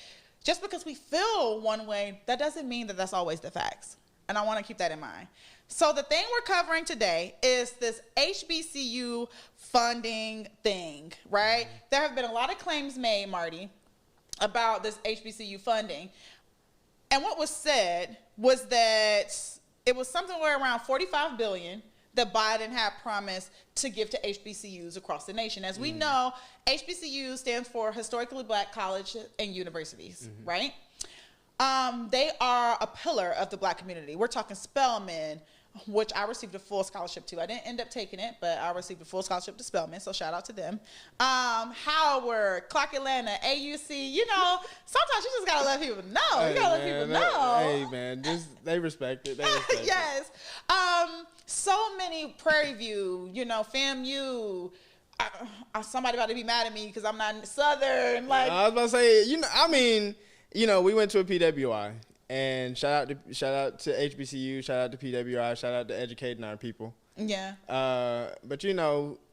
just because we feel one way, that doesn't mean that that's always the facts. And I want to keep that in mind. So the thing we're covering today is this HBCU funding thing, right? There have been a lot of claims made, Marty, about this HBCU funding. And what was said was that it was something where around $45 billion that Biden had promised to give to HBCUs across the nation. As we know, HBCU stands for Historically Black Colleges and Universities, right? They are a pillar of the Black community. We're talking Spelman, which I received a full scholarship to. I didn't end up taking it, but I received a full scholarship to Spelman, so shout out to them. Howard, Clark Atlanta, AUC, sometimes you just gotta let people know. You gotta let people know. Hey, man, they respect it. They respect it. Yes. So many Prairie View, FAMU. Somebody about to be mad at me because I'm not Southern. Like, I was about to say, we went to a PWI, and shout out to HBCU, shout out to PWI, shout out to educating our people. Yeah. But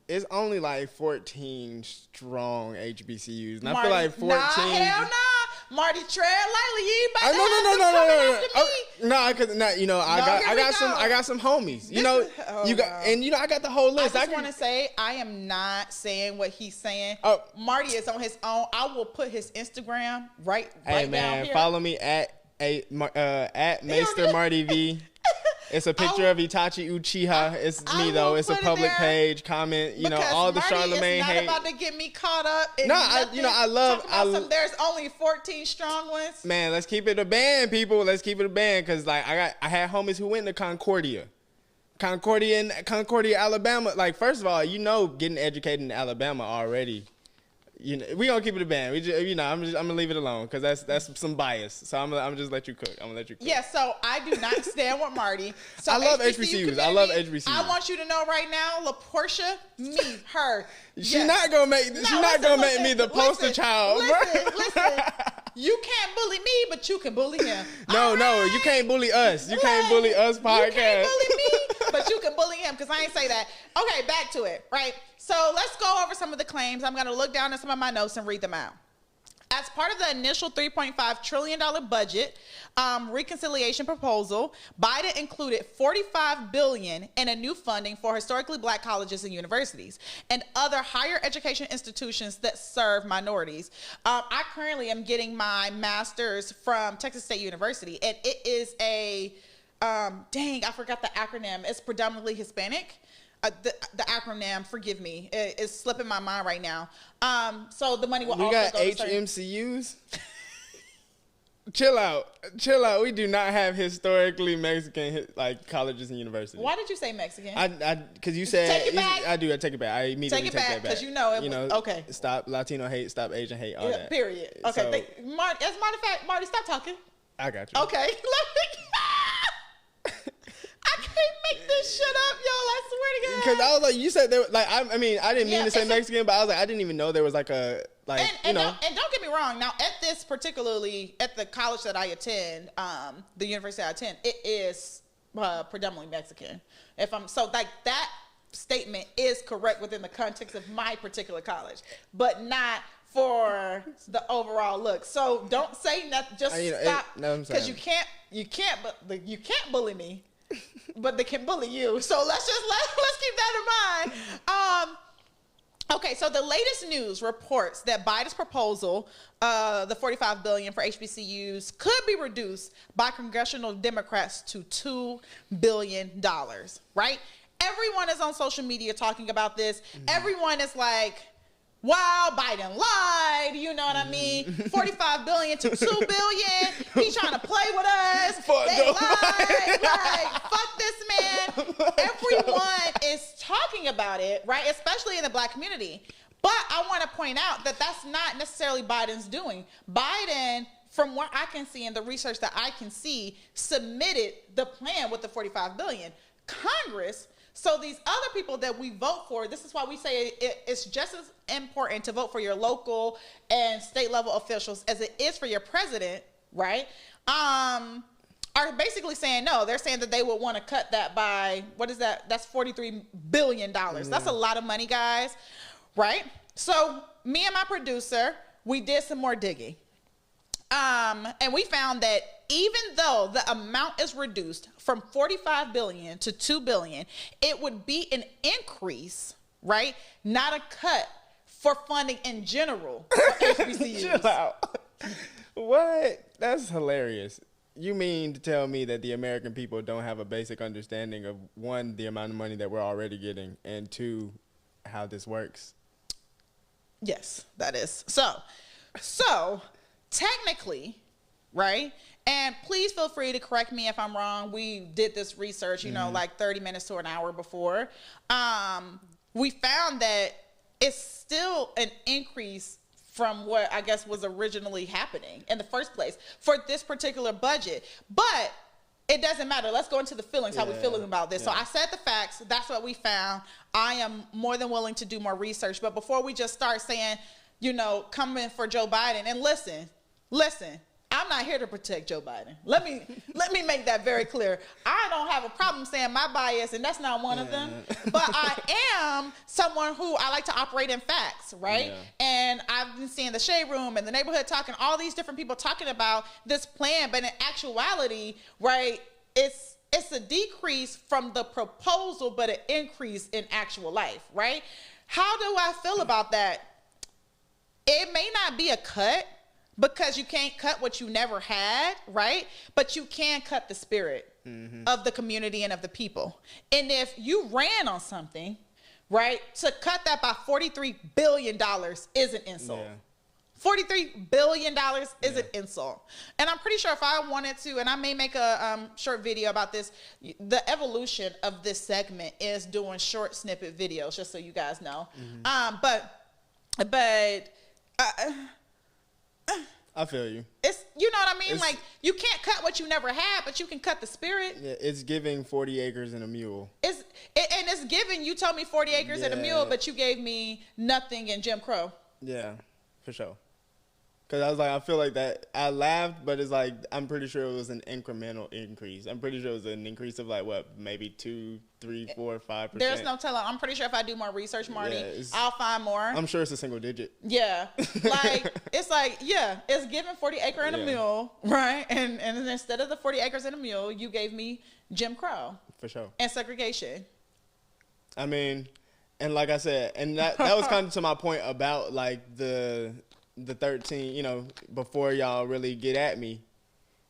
it's only like 14 strong HBCUs, and Marty, I feel like 14. Nah, hell nah. Marty, tread lightly. You ain't about No, I could not. I got some homies. I got the whole list. I just want to say, I am not saying what he's saying. Marty is on his own. I will put his Instagram right down here. Follow me at Maester Marty V. It's a picture of Itachi Uchiha. It's me though. It's a public page. Comment. All the Charlamagne hate. Is not about to get me caught up. In I love. There's only 14 strong ones. Man, let's keep it a band, people. Let's keep it a band, because I had homies who went to Concordia, Alabama. Like, first of all, getting educated in Alabama already. We gonna keep it a band. I'm gonna leave it alone because that's some bias. So I'm gonna just let you cook. Yeah. So I do not stand with Marty. So I love HBCUs. I love HBCUs. I want you to know right now, LaPorsche, her. She's not gonna make me the poster child. Listen. You can't bully me, but you can bully him. No, you can't bully us. You can't bully us podcast. You can't bully me, but you can bully him, because I ain't say that. Okay, back to it, right? So let's go over some of the claims. I'm going to look down at some of my notes and read them out. As part of the initial $3.5 trillion budget reconciliation proposal, Biden included $45 billion in a new funding for historically Black colleges and universities and other higher education institutions that serve minorities. I currently am getting my master's from Texas State University, and it is I forgot the acronym. It's predominantly Hispanic. The acronym, forgive me, is slipping my mind right now. So the money will also go to HMCUs. Chill out. We do not have historically Mexican colleges and universities. Why did you say Mexican? Because you said take it back. I do. I take it back. I immediately take that back because okay. Stop Latino hate. Stop Asian hate. All that. Period. Okay. As a matter of fact, Marty, stop talking. I got you. Okay. I can't make this shit up, y'all. I swear to God. Because I was like, you said there. I didn't mean to say Mexican, but I was like, I didn't even know there was and don't get me wrong. Now, at the college that I attend, the university I attend, it is predominantly Mexican. That statement is correct within the context of my particular college, but not for the overall look. So don't say nothing. Just stop, because you can't bully me, but they can bully you. So let's keep that in mind. Okay, so the latest news reports that Biden's proposal, the $45 billion for HBCUs, could be reduced by congressional Democrats to $2 billion, right? Everyone is on social media talking about this. Mm-hmm. Everyone is like, wow, Biden lied, you know what I mean? $45 billion to $2 billion. He's trying to play with us. They lied. Like, fuck this man. Everyone is talking about it, right? Especially in the Black community. But I want to point out that that's not necessarily Biden's doing. Biden, from what I can see in the research that I can see, submitted the plan with the $45 billion. Congress. So these other people that we vote for, this is why we say it's just as important to vote for your local and state level officials as it is for your president, right? Are basically saying no. They're saying that they would want to cut that by, what is that? That's $43 billion. That's a lot of money, guys, right? So me and my producer, we did some more digging. And we found that even though the amount is reduced from $45 billion to $2 billion, it would be an increase, right? Not a cut for funding in general for HBCUs. Chill out. What? That's hilarious. You mean to tell me that the American people don't have a basic understanding of, one, the amount of money that we're already getting, and two, how this works? Yes, that is. So technically, right? And please feel free to correct me if I'm wrong. We did this research, like 30 minutes to an hour before. We found that it's still an increase from what I guess was originally happening in the first place for this particular budget. But it doesn't matter. Let's go into the feelings, how we're feeling about this. Yeah. So I said the facts. That's what we found. I am more than willing to do more research. But before we just start saying, coming for Joe Biden, and listen, I'm not here to protect Joe Biden. Let me make that very clear. I don't have a problem saying my bias, and that's not one of them. But I am someone who I like to operate in facts, right? Yeah. And I've been seeing the Shade Room and the Neighborhood Talking, all these different people talking about this plan, but in actuality, right, it's a decrease from the proposal, but an increase in actual life, right? How do I feel about that? It may not be a cut, because you can't cut what you never had, right? But you can cut the spirit of the community and of the people. And if you ran on something, right, to cut that by $43 billion is an insult. Yeah. $43 billion is an insult. And I'm pretty sure if I wanted to, and I may make a short video about this, the evolution of this segment is doing short snippet videos, just so you guys know. I feel you. It's, you know what I mean? Like, you can't cut what you never had, but you can cut the spirit. Yeah, it's giving 40 acres and a mule. And it's giving, you told me 40 acres and a mule, but you gave me nothing in Jim Crow. Yeah, for sure. Because I was like, I feel like that, I laughed, but it's like, I'm pretty sure it was an incremental increase. I'm pretty sure it was an increase of like, what, maybe 2, 3, 4, 5%. There's no telling. I'm pretty sure if I do more research, Marty, I'll find more. I'm sure it's a single digit. Yeah. It's giving 40 acre and a mule, right? And instead of the 40 acres and a mule, you gave me Jim Crow. For sure. And segregation. I mean, and like I said, and that was kind of to my point about like the 13, before y'all really get at me.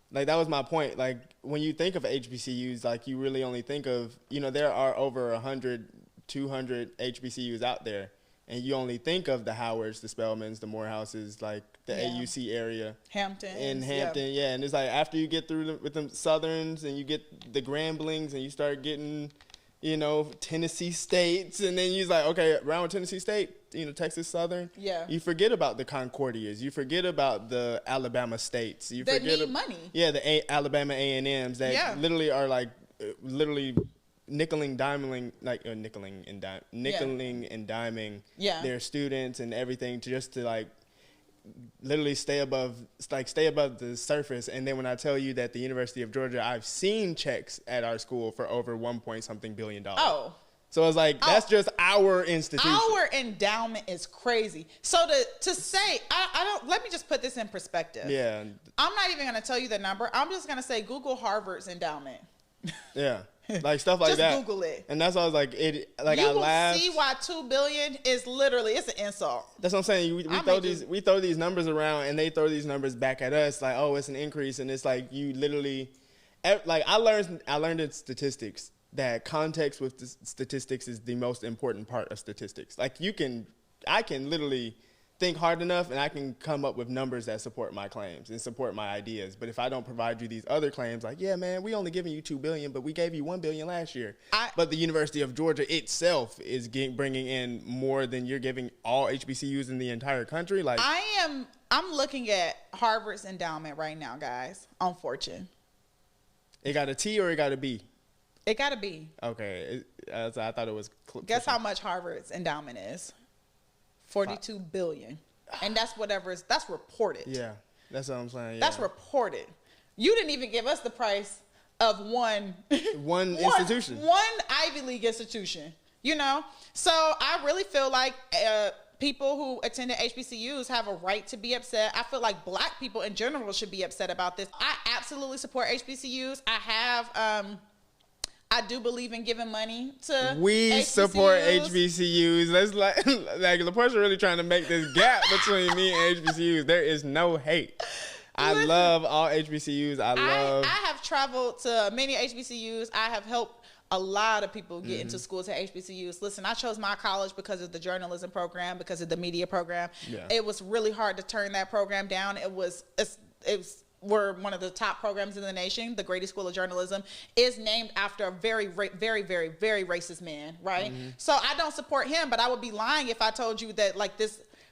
Like, that was my point. Like, when you think of HBCUs, like, you really only think of, there are over 100, 200 HBCUs out there. And you only think of the Howards, the Spelmans, the Morehouses, like, the AUC area. Hampton. And it's like, after you get through with them Southerns and you get the Gramblings and you start getting, Tennessee States, and then you're like, okay, around Tennessee State, Texas Southern. Yeah. You forget about the Concordias. You forget about the Alabama States. They need money. Yeah, the Alabama A&Ms that literally are like, nickeling and diming their students and everything to like literally stay above the surface. And then when I tell you that the University of Georgia, I've seen checks at our school for over $1 point something billion. Oh, So it's like, that's just our institution. Our endowment is crazy. So to say, I don't, let me just put this in perspective. Yeah. I'm not even going to tell you the number. I'm just going to say Google Harvard's endowment. Yeah. Like stuff like just that. Google it. And that's why I was like, I will laughed. see why $2 billion is literally, it's an insult. That's what I'm saying. We throw these numbers around, and they throw these numbers back at us like, oh, it's an increase. And it's like, you literally, like, I learned in statistics that context with the statistics is the most important part of statistics. Like, I can literally think hard enough, and I can come up with numbers that support my claims and support my ideas. But if I don't provide you these other claims, like, yeah, man, we only giving you $2 billion, but we gave you $1 billion last year. But the University of Georgia itself is bringing in more than you're giving all HBCUs in the entire country. Like, I'm looking at Harvard's endowment right now, guys, on Fortune. It got a T or it got a B? It got a B. Okay, I thought it was. Guess how much Harvard's endowment is? $42 billion, and that's that's reported. Yeah, that's what I'm saying. Yeah. That's reported. You didn't even give us the price of one institution, one Ivy League institution. You know, so I really feel like people who attended HBCUs have a right to be upset. I feel like Black people in general should be upset about this. I absolutely support HBCUs. I do believe in giving money to HBCUs. Support HBCUs. That's like LaPorsche really trying to make this gap between me and HBCUs. There is no hate. I love all HBCUs. I have traveled to many HBCUs. I have helped a lot of people get into schools at HBCUs. Listen, I chose my college because of the journalism program, because of the media program. Yeah. It was really hard to turn that program down. We're one of the top programs in the nation. The Grady School of Journalism is named after a very, very, very, very racist man, right? Mm-hmm. So I don't support him, but I would be lying if I told you that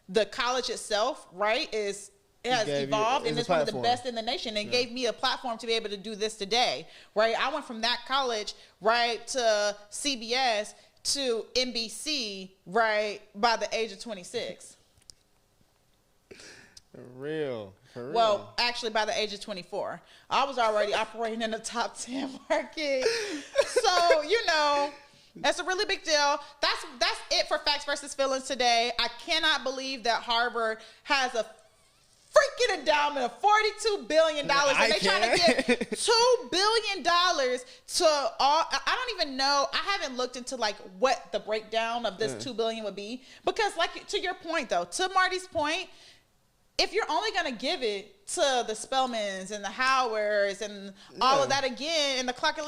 the college itself, right, has evolved and it's one of the best in the nation and gave me a platform to be able to do this today, right? I went from that college, right, to CBS to NBC, right, by the age of 26. For real. Well, actually, by the age of 24, I was already operating in the top 10 market. So, that's a really big deal. That's it for Facts versus Feelings today. I cannot believe that Harvard has a freaking endowment of $42 billion. And they trying to give $2 billion to all. I don't even know. I haven't looked into what the breakdown of this $2 billion would be. Because to your point, though, to Marty's point, if you're only going to give it to the Spelmans and the Howards and all of that again, and the Clark,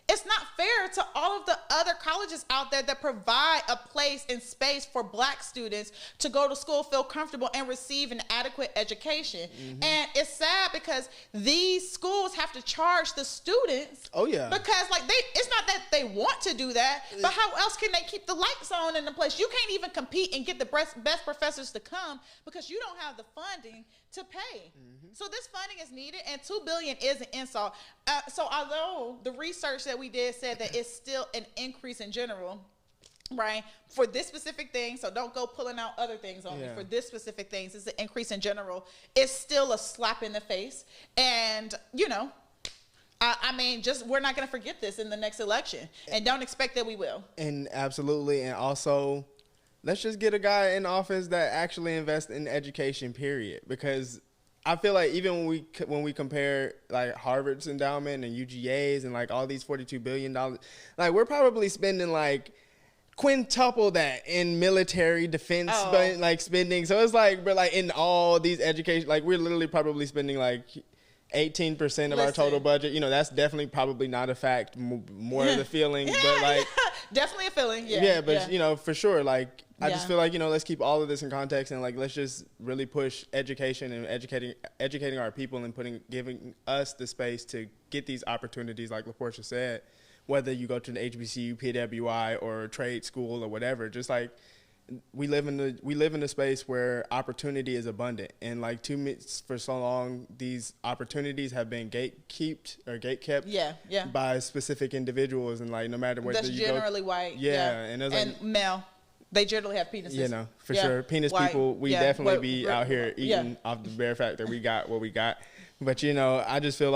it's not fair to all of the other colleges out there that provide a place and space for Black students to go to school, feel comfortable, and receive an adequate education. Mm-hmm. And it's sad because these schools have to charge the students. Oh, yeah. Because it's not that they want to do that, but how else can they keep the lights on in the place? You can't even compete and get the best professors to come because you don't have the funding to pay. Mm-hmm. So this funding is needed, and $2 billion is an insult. So although the research that we did said that it's still an increase in general, right, for this specific thing, so don't go pulling out other things on me. For this specific things, it's an increase in general. It's still a slap in the face. And, I mean, we're not going to forget this in the next election, and don't expect that we will. And absolutely. And also, let's just get a guy in office that actually invests in education, period. Because I feel like even when we compare Harvard's endowment and UGA's and all these $42 billion, we're probably spending quintuple that in military defense spending. So it's but in all these education, we're literally probably spending 18% of our total budget. That's definitely probably not a fact, more of the feeling, but definitely a feeling. Yeah, but for sure, I just feel let's keep all of this in context and let's just really push education and educating our people and giving us the space to get these opportunities, like LaPorsche said, whether you go to an HBCU, PWI, or trade school or whatever. Just we live in a space where opportunity is abundant, and for so long these opportunities have been gatekept by specific individuals, and no matter whether that's generally white, and male. They generally have penises. For sure. Penis white people, we definitely be out here eating off the bare fact that we got what we got. But, I just feel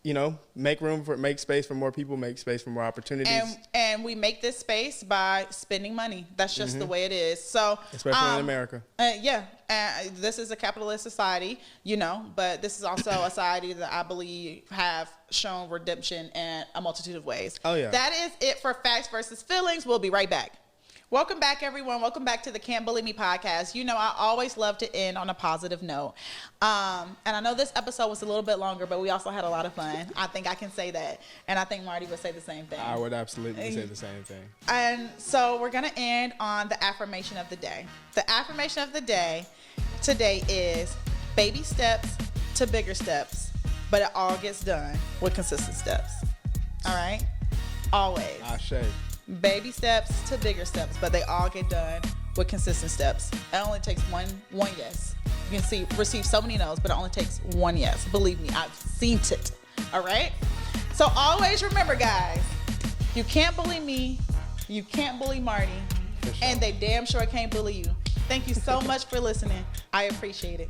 make space for more people, make space for more opportunities. And we make this space by spending money. That's just the way it is. So especially in America. This is a capitalist society, but this is also a society that I believe have shown redemption in a multitude of ways. Oh, yeah. That is it for Facts versus Feelings. We'll be right back. Welcome back, everyone. Welcome back to the Can't Bully Me podcast. I always love to end on a positive note. And I know this episode was a little bit longer, but we also had a lot of fun. I think I can say that. And I think Marty would say the same thing. I would absolutely say the same thing. And so we're going to end on the affirmation of the day. The affirmation of the day today is baby steps to bigger steps, but it all gets done with consistent steps. All right? Always. Ashe. Baby steps to bigger steps, but they all get done with consistent steps. It only takes one yes. You can receive so many no's, but it only takes one yes. Believe me, I've seen it. All right? So always remember, guys, you can't bully me, you can't bully Marty, and they damn sure can't bully you. Thank you so much for listening. I appreciate it.